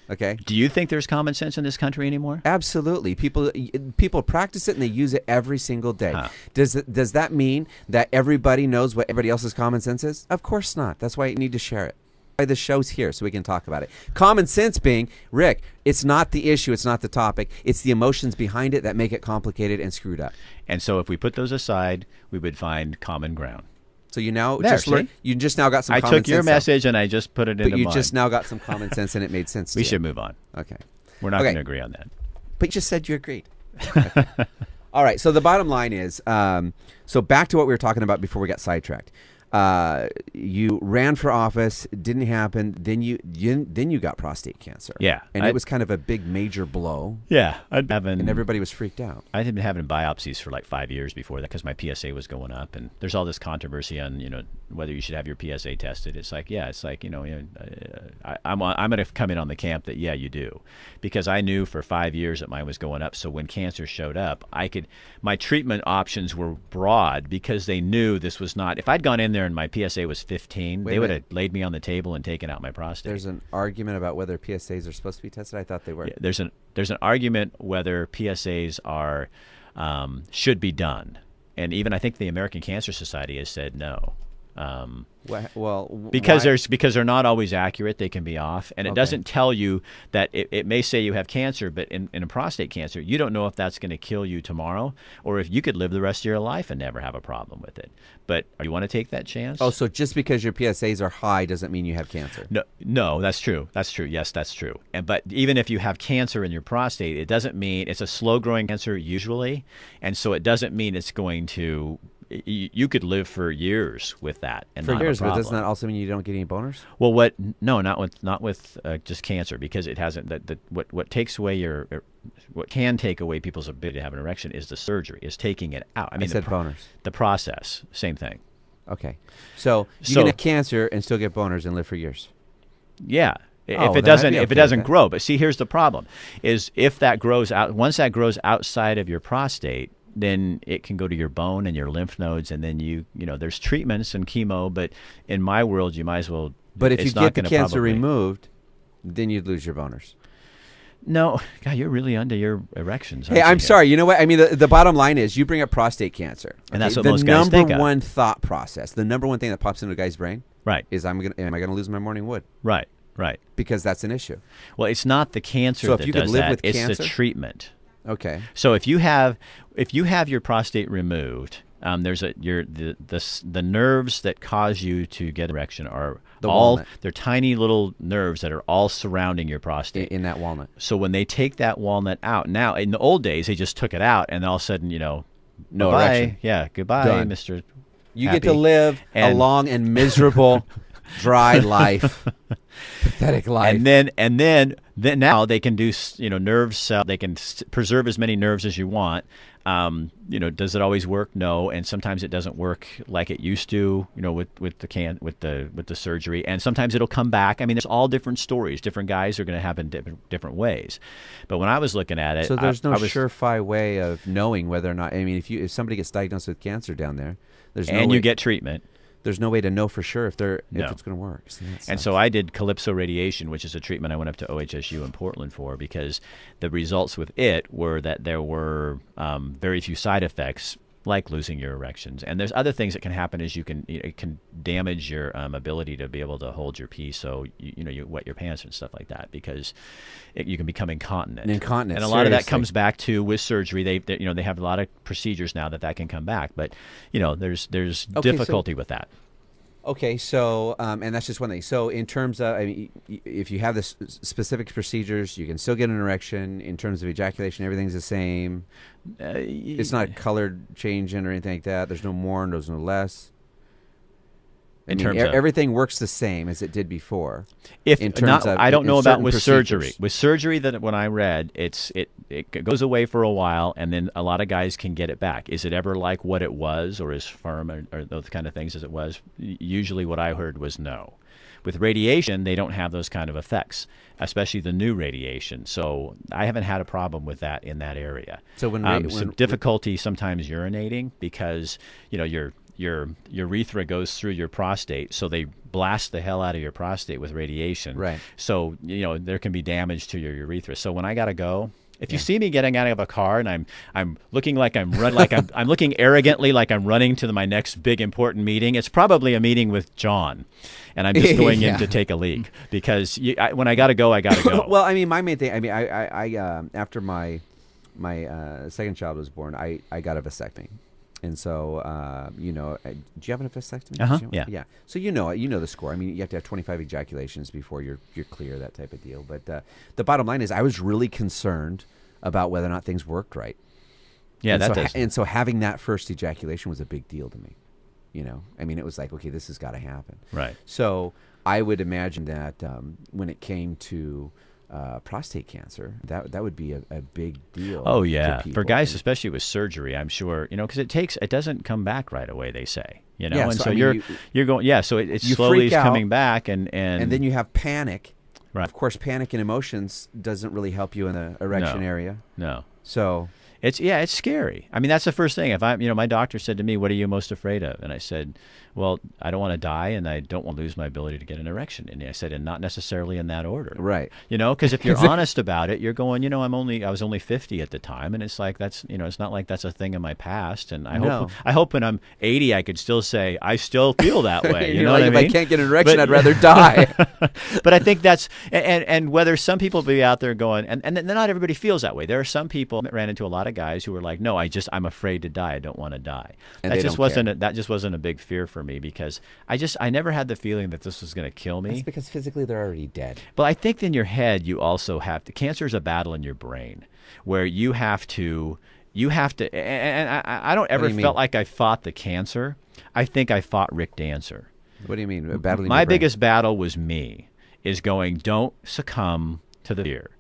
Okay. Do you think there's common sense in this country anymore? Absolutely. People practice it and they use it every single day. Huh. Does that mean that everybody knows what everybody else's common sense is? Of course not. That's why you need to share it. Why the show's here so we can talk about it. Common sense being, Rick, it's not the issue, it's not the topic, it's the emotions behind it that make it complicated and screwed up. And so if we put those aside, we would find common ground. So you now There, just learned, see? you just now got some I common took your sense now. message and I just put it into But you mine. just now got some common sense and it made sense to we you. should move on. Okay. We're not Okay. going to agree on that. But you just said you agreed. Okay. All right. So the bottom line is, so back to what we were talking about before we got sidetracked. You ran for office, didn't happen. Then you got prostate cancer. Yeah, and it was kind of a big major blow, Yeah, and everybody was freaked out. I had been having biopsies for like 5 years before that because my PSA was going up, and there's all this controversy on whether you should have your PSA tested. It's like I'm going to come in on the camp that you do, because I knew for 5 years that mine was going up. So when cancer showed up, my treatment options were broad because they knew this was not. If I'd gone in there and my PSA was 15, Wait they a would minute. have laid me on the table and taken out my prostate. There's an argument about whether PSAs are supposed to be tested. I thought they were. Yeah, there's an argument whether PSAs are should be done, and even I think the American Cancer Society has said no. Because they're not always accurate. They can be off, and it doesn't tell you that it may say you have cancer, but in a prostate cancer, you don't know if that's going to kill you tomorrow or if you could live the rest of your life and never have a problem with it. But you want to take that chance? Oh, so just because your PSAs are high doesn't mean you have cancer? No, that's true. That's true. Yes, that's true. But even if you have cancer in your prostate, it doesn't mean it's a slow-growing cancer usually, and so it doesn't mean it's going to you could live for years with that and For not years, have a but problem. doesn't that also mean you don't get any boners? Well, no, not with just cancer, because it hasn't. What takes away what can take away people's ability to have an erection is the surgery, is taking it out. I mean, said boners. The process, same thing. Okay. So you can have cancer and still get boners and live for years. Yeah. Oh, If it then I'd doesn't, be if okay it doesn't with that. grow, but see, here's the problem: is if that grows out, once that grows outside of your prostate, then it can go to your bone and your lymph nodes, and then there's treatments and chemo. But in my world, you might as well. But if it's you not get the gonna cancer probably- removed, then you'd lose your boners. No, God, you're really under your erections. Hey, aren't I'm you? sorry. You know what? I mean, the bottom line is you bring up prostate cancer. And that's okay? what most guys think The of. number one thought process, the number one thing that pops into a guy's brain Right, is, am I going to lose my morning wood? right. Because that's an issue. Well, it's not the cancer So if that you could does live that; with it's cancer? the treatment. Okay. So if you have your prostate removed, there's the nerves that cause you to get erection are The all walnut. they're tiny little nerves that are all surrounding your prostate. In that walnut. So when they take that walnut out, now in the old days they just took it out and all of a sudden No bye-bye. erection. Yeah, goodbye, Done. Mr. You Happy. get to live a And- long and miserable, dry life. Pathetic life. And then now they can do nerve cell. They can preserve as many nerves as you want. Does it always work? No, and sometimes it doesn't work like it used to. With the surgery, and sometimes it'll come back. I mean, there's all different stories. Different guys are going to have in different ways. But when I was looking at it, So there's no I was, surefire way of knowing whether or not. I mean, if somebody gets diagnosed with cancer down there, there's no and way, you get treatment. there's no way to know for sure if No. it's going to work. So that And sucks. so I did calypso radiation, which is a treatment I went up to OHSU in Portland for, because the results with it were that there were very few side effects, like losing your erections. And there's other things that can happen, is it can damage your ability to be able to hold your pee, so you wet your pants and stuff like that, because you can become incontinent. Incontinent, and a lot of that seriously. comes back to with surgery. They have a lot of procedures now that can come back, but there's Okay, so- difficulty with that. Okay, so and that's just one thing. So in terms of, if you have this specific procedures, you can still get an erection. In terms of ejaculation, everything's the same. It's not colored changing or anything like that. There's no more and there's no less. In terms of everything works the same as it did before. If in terms not, of I don't in know about certain with surgery. procedures. With surgery, that when I read, it goes away for a while, and then a lot of guys can get it back. Is it ever like what it was, or as firm, or those kind of things as it was? Usually, what I heard was no. With radiation, they don't have those kind of effects, especially the new radiation. So I haven't had a problem with that in that area. So when some difficulty sometimes urinating, because your urethra goes through your prostate, so they blast the hell out of your prostate with radiation. Right. So there can be damage to your urethra. So when I gotta go, if you see me getting out of a car and I'm looking like I'm I'm looking arrogantly like I'm running to my next big important meeting, it's probably a meeting with John, and I'm just going in to take a leak, because when I gotta go, I gotta go. Well, I mean, my main thing. I mean, I after my second child was born, I got a vasectomy. And so, do you have a vasectomy? Uh-huh, Did you? yeah. Yeah. So you know the score. I mean, you have to have 25 ejaculations before you're clear, that type of deal. But the bottom line is, I was really concerned about whether or not things worked right. Yeah, and that so does. And so having that first ejaculation was a big deal to me. I mean, it was like, okay, this has got to happen. Right. So I would imagine that when it came to prostate cancer, that would be a big deal. Oh to yeah, people. for guys, especially with surgery, I'm sure because it doesn't come back right away. They say, Yeah, and so, so I mean, you're going, yeah. So it you slowly freak is coming out, back, and then you have panic. Right. Of course, panic and emotions doesn't really help you in the erection area. No. So It's scary. I mean, that's the first thing. If my doctor said to me, "What are you most afraid of?" And I said, "Well, I don't want to die, and I don't want to lose my ability to get an erection." And I said, "And not necessarily in that order." Right. Because if you're honest about it, you're going, I was only 50 at the time, and it's like it's not like that's a thing in my past. And I hope when I'm 80, I could still say I still feel that way. You You're know like, what I mean? if I can't get an erection, But- I'd rather die. But I think that's and whether some people be out there going and not everybody feels that way. There are some people that ran into a lot of guys who were like, no, I'm afraid to die. I don't want to die. And That they just don't wasn't that just wasn't a big fear for me, because I never had the feeling that this was going to kill me. That's because physically they're already dead. But I think in your head you also have to. Cancer is a battle in your brain where you have to You have to, and I don't ever do you felt mean? like I fought the cancer. I think I fought Rick Dancer. What do you mean? Battling My your brain? biggest battle was me, is going, don't succumb to the fear.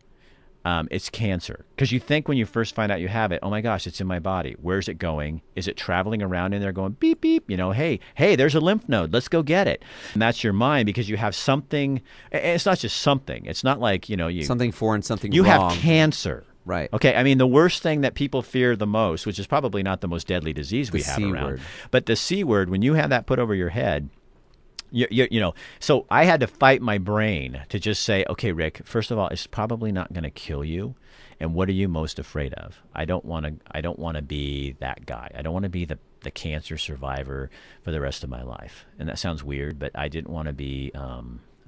It's cancer. Because you think when you first find out you have it, oh my gosh, it's in my body. Where's it going? Is it traveling around in there going beep, beep? You know, hey, there's a lymph node. Let's go get it. And that's your mind because you have something. And it's not just something. It's not like, something foreign, something you wrong. have cancer. Right. Okay. I mean, the worst thing that people fear the most, which is probably not the most deadly disease we have C around, word. but the C word, when you have that put over your head, so I had to fight my brain to just say, okay, Rick, first of all, it's probably not going to kill you. And what are you most afraid of? I don't want to be that guy. I don't want to be the cancer survivor for the rest of my life. And that sounds weird, but I didn't want to be.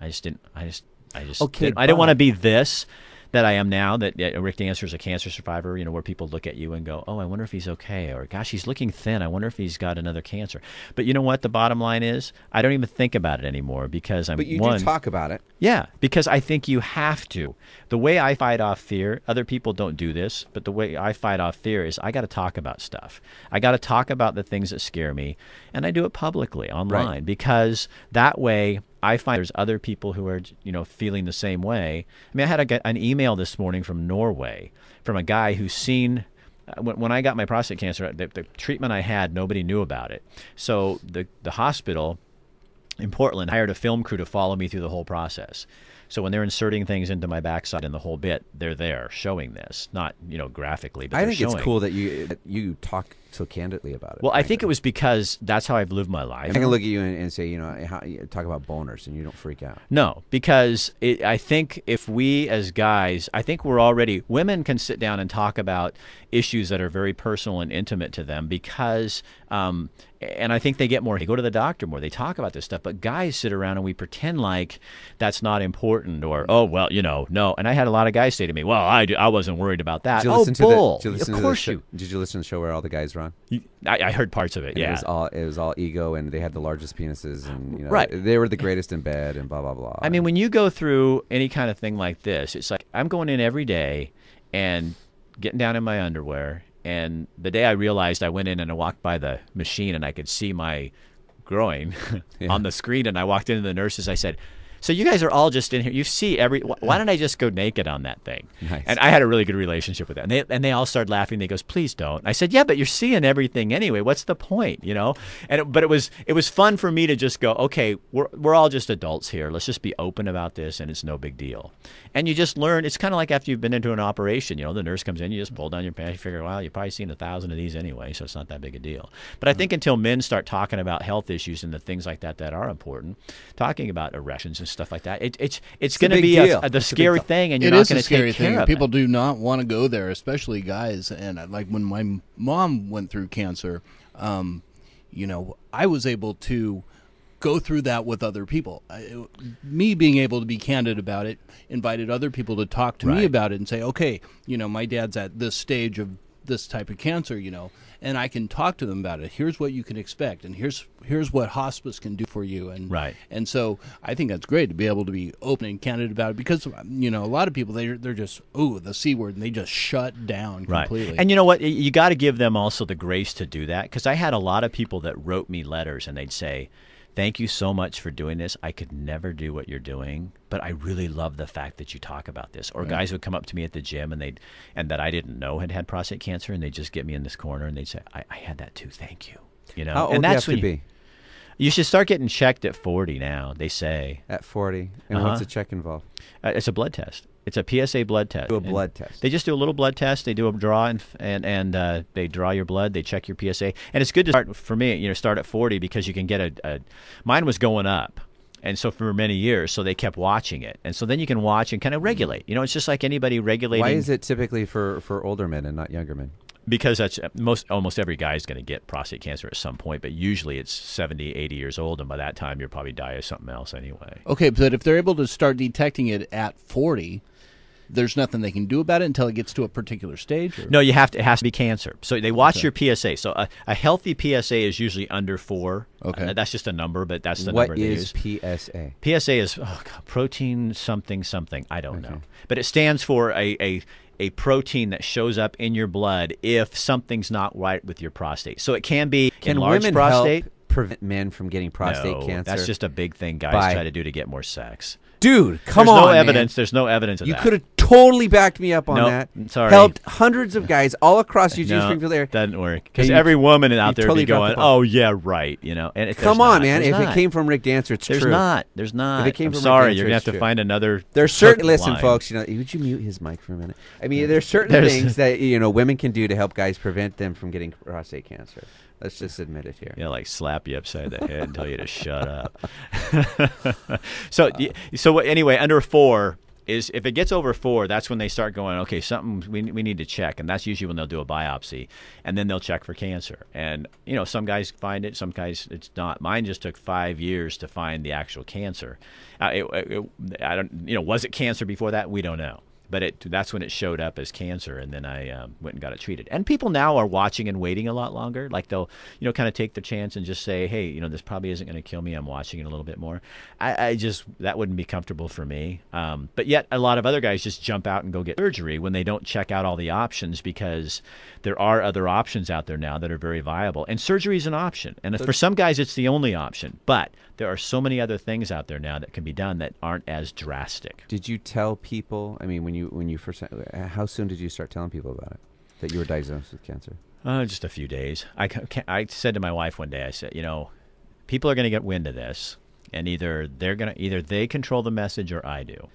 I didn't want to be this that I am now. That Rick Dancer is a cancer survivor. Where people look at you and go, "Oh, I wonder if he's okay," or "Gosh, he's looking thin. I wonder if he's got another cancer." But you know what? The bottom line is, I don't even think about it anymore because I'm. But you do talk about it. Yeah, because I think you have to. The way I fight off fear, other people don't do this, but the way I fight off fear is I got to talk about stuff. I got to talk about the things that scare me, and I do it publicly online because that way I find there's other people who are, feeling the same way. I mean, I had an email this morning from Norway from a guy who's seen. When I got my prostate cancer, the treatment I had, nobody knew about it. So the hospital in Portland hired a film crew to follow me through the whole process. So when they're inserting things into my backside and the whole bit, they're there showing this, not graphically, but I they're think showing. it's cool that you talk so candidly about it. Well, I think it was because that's how I've lived my life. I can look at you and say, talk about boners, and you don't freak out. No, because I think if we as guys, I think women can sit down and talk about issues that are very personal and intimate to them because, and I think they get more, they go to the doctor more, they talk about this stuff, but guys sit around and we pretend like that's not important or, oh, well, no. And I had a lot of guys say to me, well, I wasn't worried about that. Did you Oh, listen bull. to the, Of course you. Did you listen to the show where all the guys run? I heard parts of it, And yeah. It was all ego, and they had the largest penises, and Right. they were the greatest in bed, and blah blah blah. I mean, when you go through any kind of thing like this, it's like I'm going in every day and getting down in my underwear. And the day I realized, I went in and I walked by the machine and I could see my groin on the screen. And I walked into the nurses. I said, so you guys are all just in here. You see why don't I just go naked on that thing? Nice. And I had a really good relationship with that. And they all started laughing. They goes, please don't. I said, yeah, but you're seeing everything anyway. What's the point, But it was fun for me to just go, okay, we're all just adults here. Let's just be open about this, and it's no big deal. And you just learn. It's kind of like after you've been into an operation. The nurse comes in, you just pull down your pants. You figure, well, you've probably seen 1,000 of these anyway, so it's not that big a deal. But I think until men start talking about health issues and the things like that are important, talking about erections and stuff like that, it's going to be the scary thing, and you're not going to take care of People it. do not want to go there, especially guys. And like when my mom went through cancer, I was able to go through that with other people. Me being able to be candid about it invited other people to talk to me about it and say, okay, my dad's at this stage of this type of cancer, and I can talk to them about it. Here's what you can expect, and here's what hospice can do for you. And and so I think that's great to be able to be open and candid about it because a lot of people they're just the C word and they just shut down completely. And you know what? You got to give them also the grace to do that because I had a lot of people that wrote me letters and they'd say, thank you so much for doing this. I could never do what you're doing, but I really love the fact that you talk about this. Or guys would come up to me at the gym and that I didn't know had prostate cancer, and they'd just get me in this corner and they'd say, I had that too. Thank you. How old and that's do you have to be? You should start getting checked at 40 now, they say. At 40. And what's the check involved? It's a blood test. It's a PSA blood test. Do a blood test. They just do a little blood test. They do a draw and they draw your blood. They check your PSA. And it's good to start, for me, start at 40 because you can get mine was going up. And so for many years, so they kept watching it. And so then you can watch and kind of regulate. It's just like anybody regulating. Why is it typically for older men and not younger men? Because that's almost every guy is going to get prostate cancer at some point, but usually it's 70, 80 years old, and by that time you'll probably die of something else anyway. Okay, but if they're able to start detecting it at 40, there's nothing they can do about it until it gets to a particular stage? Or? No, it has to be cancer. So they watch your PSA. So a healthy PSA is usually under 4. Okay. That's just a number, but that's the What number they is use. PSA? PSA is protein something. I don't know. But it stands for a protein that shows up in your blood if something's not right with your prostate. So it can be enlarged women prostate. help prevent men from getting prostate No, cancer? that's just a big thing guys try to do to get more sex. Dude, come There's on, no evidence. man. There's no evidence of You that. could have totally backed me up on Nope, that. sorry. Helped hundreds of guys all across Eugene, No, Springfield area. doesn't work. Because you- every woman out you there totally would be dropped going, the ball. "Oh yeah, right," And Come on, man. If it came from Rick Dancer, it's there's true. not. There's not. If it came I'm from Rick sorry, Dancer, you're gonna have it's to true. find another. There's certain hook listen, line. folks. Would you mute his mic for a minute? I mean, there's certain things that women can do to help guys prevent them from getting prostate cancer. Let's just admit it here. Yeah, like slap you upside the head and tell you to shut up. Anyway, under 4 is if it gets over 4, that's when they start going, okay, something we need to check, and that's usually when they'll do a biopsy, and then they'll check for cancer. And some guys find it, some guys it's not. Mine just took 5 years to find the actual cancer. I don't, was it cancer before that? We don't know. But that's when it showed up as cancer, and then I went and got it treated. And people now are watching and waiting a lot longer. Like they'll, kind of take their chance and just say, hey, this probably isn't going to kill me. I'm watching it a little bit more. That wouldn't be comfortable for me. But yet a lot of other guys just jump out and go get surgery when they don't check out all the options, because there are other options out there now that are very viable. And surgery is an option. And for some guys, it's the only option. But there are so many other things out there now that can be done that aren't as drastic. Did you tell people? I mean, when you first, how soon did you start telling people about it, that you were diagnosed with cancer? Just a few days. I said to my wife one day, I said, people are going to get wind of this, and either they control the message or I do,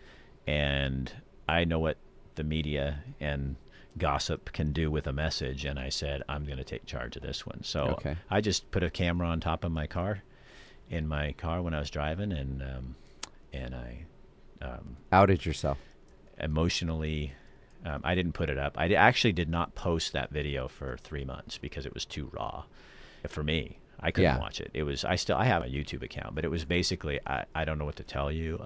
and I know what the media and gossip can do with a message, and I said I'm going to take charge of this one. So I just put a camera on top of in my car when I was driving, and I outed yourself emotionally. I didn't put it up. I actually did not post that video for 3 months because it was too raw for me. I couldn't watch it. It was I have a YouTube account, but it was basically I don't know what to tell you.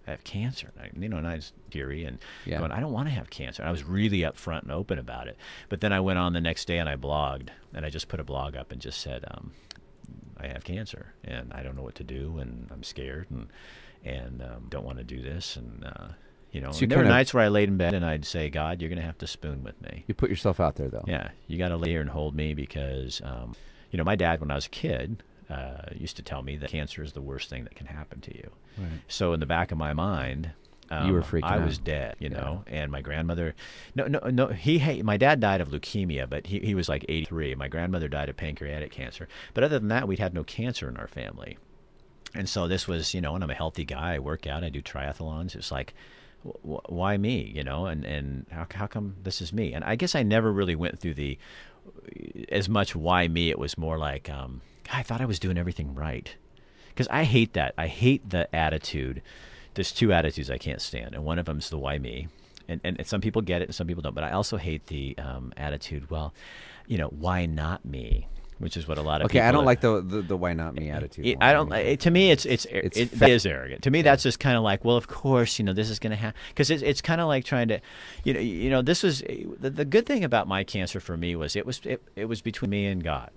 I have cancer. And I was teary and going, I don't want to have cancer. And I was really upfront and open about it. But then I went on the next day and I blogged, and I just put a blog up and just said, I have cancer and I don't know what to do, and I'm scared and don't want to do this, and so there were nights where I laid in bed and I'd say, God, you're going to have to spoon with me. You put yourself out there, though. Yeah, you got to lay here and hold me, because my dad, when I was a kid, used to tell me that cancer is the worst thing that can happen to you. Right. So in the back of my mind, you were freaking out. I was dead, and my grandmother, my dad died of leukemia, but he was like 83. My grandmother died of pancreatic cancer. But other than that, we'd had no cancer in our family. And so this was, and I'm a healthy guy. I work out, I do triathlons. It's like, why me, and how come this is me? And I guess I never really went through as much why me. It was more like, I thought I was doing everything right. Because I hate that. I hate the attitude. There's 2 attitudes I can't stand, and one of them is the why me. And some people get it and some people don't. But I also hate the attitude, well, why not me? Which is what a lot of people... I don't like the why not me attitude. I don't. To me, it is arrogant. To me, that's just kind of like, well, of course, this is going to happen. Because it's kind of like trying to, this was the good thing about my cancer for me was it was between me and God,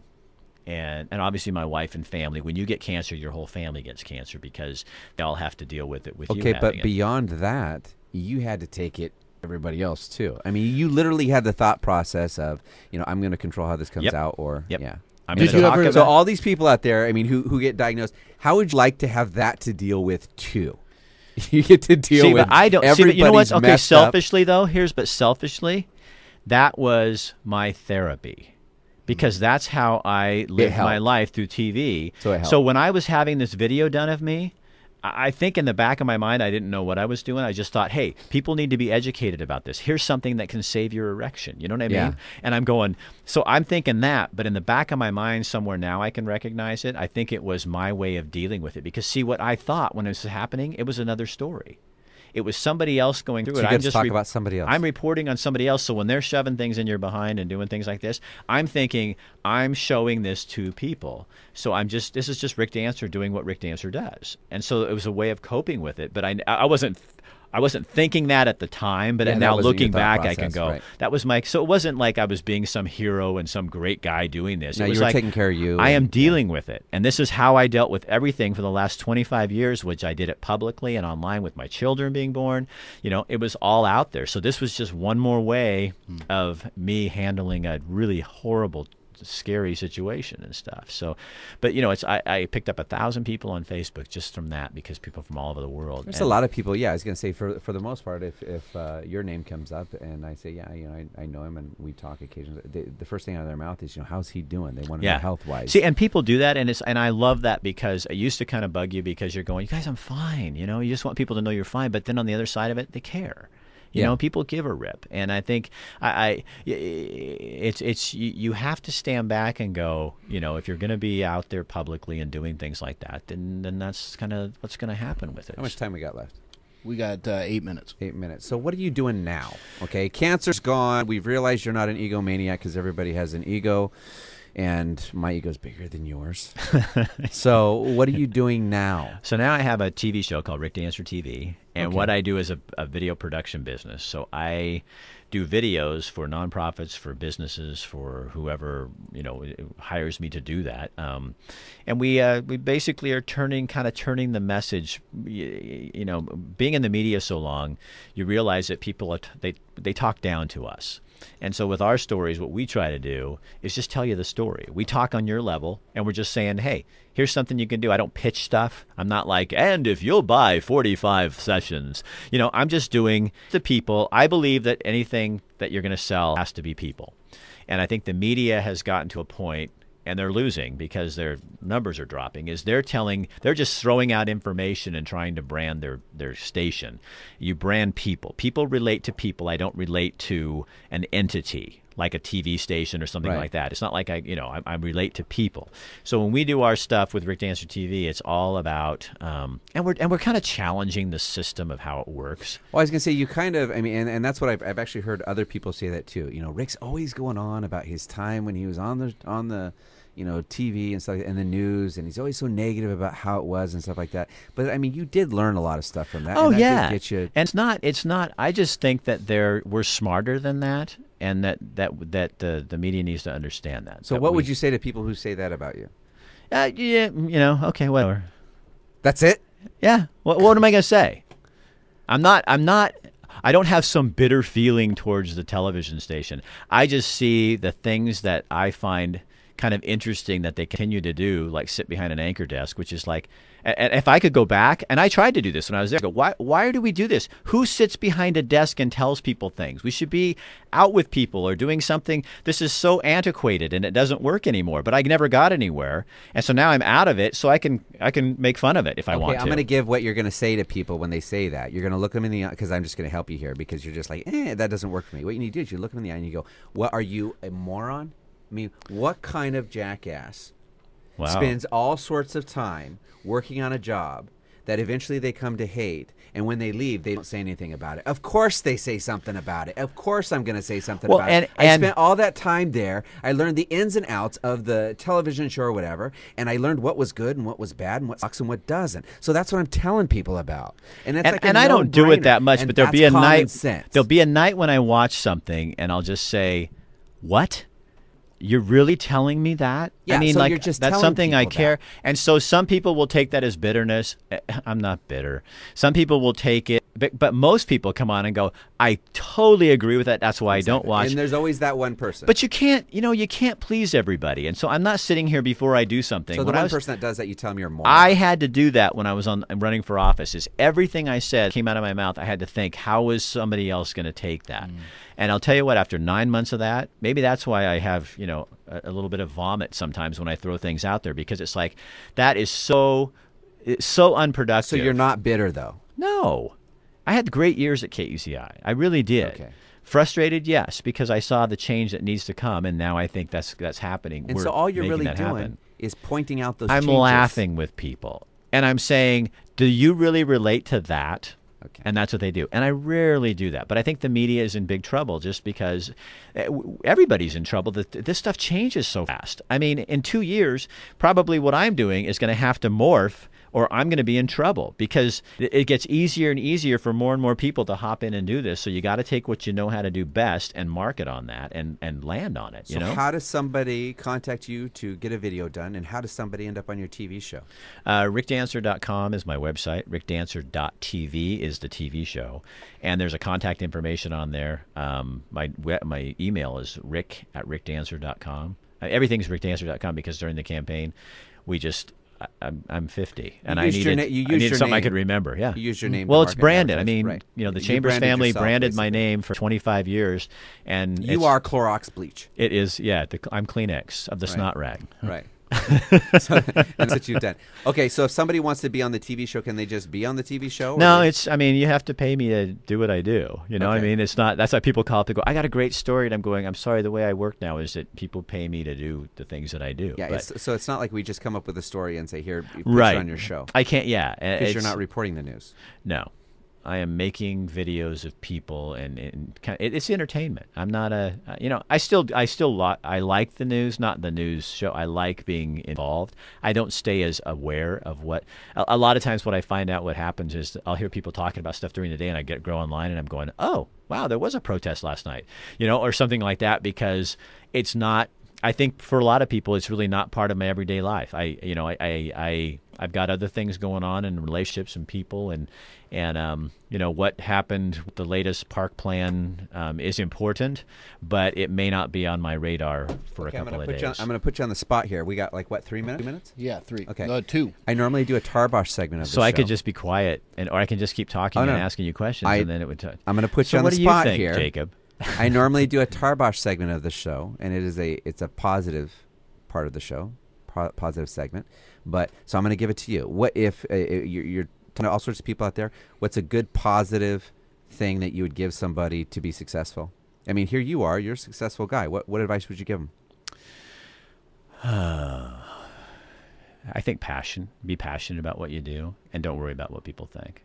and obviously my wife and family. When you get cancer, your whole family gets cancer because they all have to deal with it with you. Okay, but beyond that, you had to take it. Everybody else too. I mean, you literally had the thought process of, I'm going to control how this comes out, or yeah. So all these people out there, I mean, who get diagnosed, how would you like to have that to deal with too? You get to deal with. But I don't. See, but you know what's okay? Selfishly up. though, but selfishly, that was my therapy, because that's how I lived my life through TV. So when I was having this video done of me, I think in the back of my mind, I didn't know what I was doing. I just thought, hey, people need to be educated about this. Here's something that can save your erection. You know what I mean? And I'm going, so I'm thinking that, but in the back of my mind somewhere now I can recognize it. I think it was my way of dealing with it, because see, what I thought when it was happening, it was another story. It was somebody else going through it. You get to talk about somebody else. I'm reporting on somebody else. So when they're shoving things in your behind and doing things like this, I'm thinking, I'm showing this to people. So this is just Rick Dancer doing what Rick Dancer does. And so it was a way of coping with it. But I I wasn't thinking that at the time, but Yeah, that now wasn't your looking thought back, I process, can go, right. that was my. So it wasn't like I was being some hero and some great guy doing this. No, It was you were like, taking care of you. I am and- dealing with it, and this is how I dealt with everything for the last 25 years, which I did it publicly and online with my children being born. You know, it was all out there. So this was just one more way of me handling a really horrible, scary situation and stuff. So, but you know, I picked up 1,000 people on Facebook just from that, because people from all over the world. There's a lot of people. Yeah, I was going to say for the most part, if your name comes up and I say, yeah, you know, I know him and we talk occasionally, the first thing out of their mouth is, you know, how's he doing? They want to know health wise. See, and people do that, and I love that, because it used to kind of bug you because you're going, you guys, I'm fine. You know, you just want people to know you're fine, but then on the other side of it, they care. You know, people give a rip, and I think it's you have to stand back and go, you know, if you're going to be out there publicly and doing things like that, then that's kind of what's going to happen with it. How much time we got left? We got 8 minutes. 8 minutes. So what are you doing now? Okay, cancer's gone. We've realized you're not an egomaniac because everybody has an ego, and my ego's bigger than yours. So what are you doing now? So now I have a TV show called Rick Dancer TV, and what I do is a video production business. So I do videos for nonprofits, for businesses, for whoever, you know, hires me to do that. And we basically are turning the message. You know, being in the media so long, you realize that people they talk down to us. And so with our stories, what we try to do is just tell you the story. We talk on your level, and we're just saying, hey, here's something you can do. I don't pitch stuff. I'm not like, and if you'll buy 45 sessions, you know, I'm just doing the people. I believe that anything that you're going to sell has to be people. And I think the media has gotten to a point, and they're losing because their numbers are dropping, is they're just throwing out information and trying to brand their station. You brand people. People relate to people. I don't relate to an entity like a TV station or something like that. It's not like I relate to people. So when we do our stuff with Rick Dancer TV, it's all about, and we're kind of challenging the system of how it works. Well, I was going to say, you kind of, I mean, and that's what I've actually heard other people say that too. You know, Rick's always going on about his time when he was on the you know, TV and stuff, and the news, and he's always so negative about how it was and stuff like that. But I mean, you did learn a lot of stuff from that. Oh, and that yeah. did get you. And it's not. I just think that we're smarter than that, and that the media needs to understand that. So, what would you say to people who say that about you? Yeah, you know, okay, whatever. That's it. Yeah. What am I going to say? I'm not. I don't have some bitter feeling towards the television station. I just see the things that I find kind of interesting that they continue to do, like sit behind an anchor desk, which is like, and if I could go back, and I tried to do this when I was there, why do we do this? Who sits behind a desk and tells people things? We should be out with people or doing something. This is so antiquated and it doesn't work anymore, but I never got anywhere. And so now I'm out of it, so I can make fun of it if I want to. I'm going to give what you're going to say to people when they say that. You're going to look them in the eye, because I'm just going to help you here, because you're just like, that doesn't work for me. What you need to do is you look them in the eye and you go, what, are you a moron? I mean, what kind of jackass spends all sorts of time working on a job that eventually they come to hate, and when they leave, they don't say anything about it? Of course they say something about it. Of course I'm going to say something about it. I spent all that time there. I learned the ins and outs of the television show or whatever, and I learned what was good and what was bad and what sucks and what doesn't. So that's what I'm telling people about. And it's like I don't do it that much, and but there'll be a night. Sense. There'll be a night when I watch something and I'll just say, "What? You're really telling me that?" Yeah, I mean, so like, you're just that's telling something I people care. that. And so some people will take that as bitterness. I'm not bitter. Some people will take it, but most people come on and go, "I totally agree with that. That's why I don't watch." And there's always that one person. But you can't please everybody. And so I'm not sitting here before I do something. So the when one person that does that, you tell them you're a moron. I had to do that when I was running for office. Is everything I said came out of my mouth, I had to think, how is somebody else going to take that? And I'll tell you what, after 9 months of that, maybe that's why I have, a little bit of vomit sometimes when I throw things out there, because it's like, that is it's so unproductive. So you're not bitter, though? No. I had great years at KUCI. I really did. Okay. Frustrated, yes, because I saw the change that needs to come, and now I think that's happening. And We're so all you're making really that doing happen. is pointing out those I'm changes. laughing with people, and I'm saying, do you really relate to that? Okay. And that's what they do. And I rarely do that. But I think the media is in big trouble just because everybody's in trouble. This stuff changes so fast. I mean, in 2 years, probably what I'm doing is going to have to morph, or I'm going to be in trouble, because it gets easier and easier for more and more people to hop in and do this. So you got to take what you know how to do best and market on that and land on it. So how does somebody contact you to get a video done, and how does somebody end up on your TV show? RickDancer.com is my website. RickDancer.tv is the TV show. And there's a contact information on there. My email is rick@rickdancer.com. Everything's rickdancer.com, because during the campaign, I'm 50, and I needed something I could remember. Yeah, you use your name. Well, it's branded. I mean, right. The Chambers family branded basically my name for 25 years, and you are Clorox bleach. It is. Yeah, I'm Kleenex of the snot rag. Right. So that's what you've done. Okay, so if somebody wants to be on the TV show, can they just be on the TV show? No, you have to pay me to do what I do. You know what I mean? It's not, that's why people call up and go, I got a great story. And I'm sorry, the way I work now is that people pay me to do the things that I do. Yeah, so it's not like we just come up with a story and say, here, put right. it on your show. I can't, yeah. Because you're not reporting the news. No. I am making videos of people, and it's entertainment. I'm not I like the news, not the news show. I like being involved. I don't stay as aware of what. A lot of times, what I find out what happens is I'll hear people talking about stuff during the day, and I go online and I'm going, oh wow, there was a protest last night, or something like that, because it's not. I think for a lot of people, it's really not part of my everyday life. I've got other things going on in relationships and people, and what happened with the latest park plan is important, but it may not be on my radar for a couple of days. I'm going to put you on the spot here. We got 3 minutes? 2 minutes? Yeah, 3. Okay. 2. I normally do a Tarbosh segment of the show. So I could just be quiet, or I can just keep talking and asking you questions, and then it would. I'm going to put you on the spot here, Jacob. I normally do a Tarbosh segment of the show, and it's a positive part of the show, positive segment. But so I'm going to give it to you. What if you're talking to all sorts of people out there? What's a good positive thing that you would give somebody to be successful? I mean, here you are. You're a successful guy. What advice would you give them? I think passion. Be passionate about what you do, and don't worry about what people think.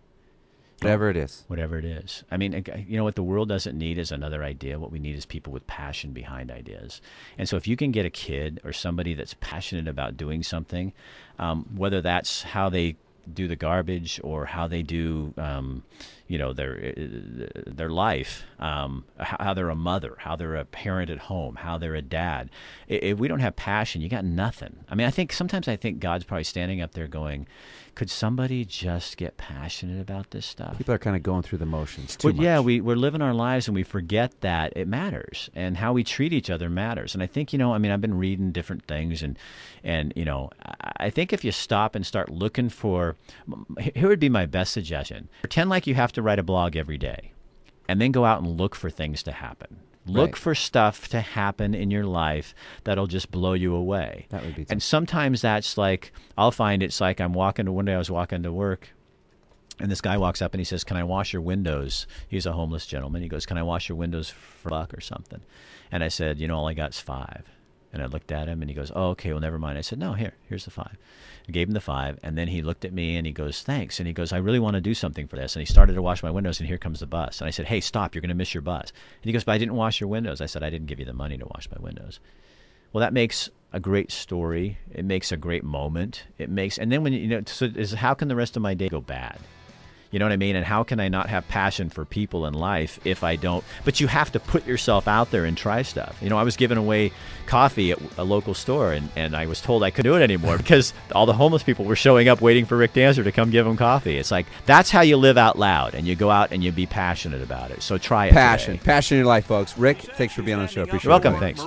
Whatever it is. Whatever it is. I mean, what the world doesn't need is another idea. What we need is people with passion behind ideas. And so if you can get a kid or somebody that's passionate about doing something, whether that's how they do the garbage or how they do, their life, how they're a mother, how they're a parent at home, how they're a dad. If we don't have passion, you got nothing. I mean, sometimes I think God's probably standing up there going, could somebody just get passionate about this stuff? People are kind of going through the motions too much. Yeah, we're living our lives and we forget that it matters, and how we treat each other matters. And I think, I've been reading different things, and I think if you stop and start looking for, here would be my best suggestion. Pretend like you have to write a blog every day, and then go out and look for things to happen. Look for stuff to happen in your life that'll just blow you away. That would be tough. And sometimes that's like, I'll find it's like one day I was walking to work, and this guy walks up and he says, can I wash your windows? He's a homeless gentleman. He goes, can I wash your windows for $1 or something? And I said, all I got is $5. And I looked at him and he goes, oh, okay, well, never mind. I said, no, here's the $5. I gave him the $5, and then he looked at me and he goes, thanks. And he goes, I really want to do something for this. And he started to wash my windows, and here comes the bus. And I said, hey, stop, you're going to miss your bus. And he goes, but I didn't wash your windows. I said, I didn't give you the money to wash my windows. Well, that makes a great story. It makes a great moment. And then when, how can the rest of my day go bad? You know what I mean? And how can I not have passion for people in life if I don't? But you have to put yourself out there and try stuff. I was giving away coffee at a local store, and I was told I couldn't do it anymore because all the homeless people were showing up waiting for Rick Dancer to come give them coffee. It's like, that's how you live out loud, and you go out and you be passionate about it. So try it. Passion in your life, folks. Rick, thanks for being on the show. Appreciate it. You're welcome. Thanks.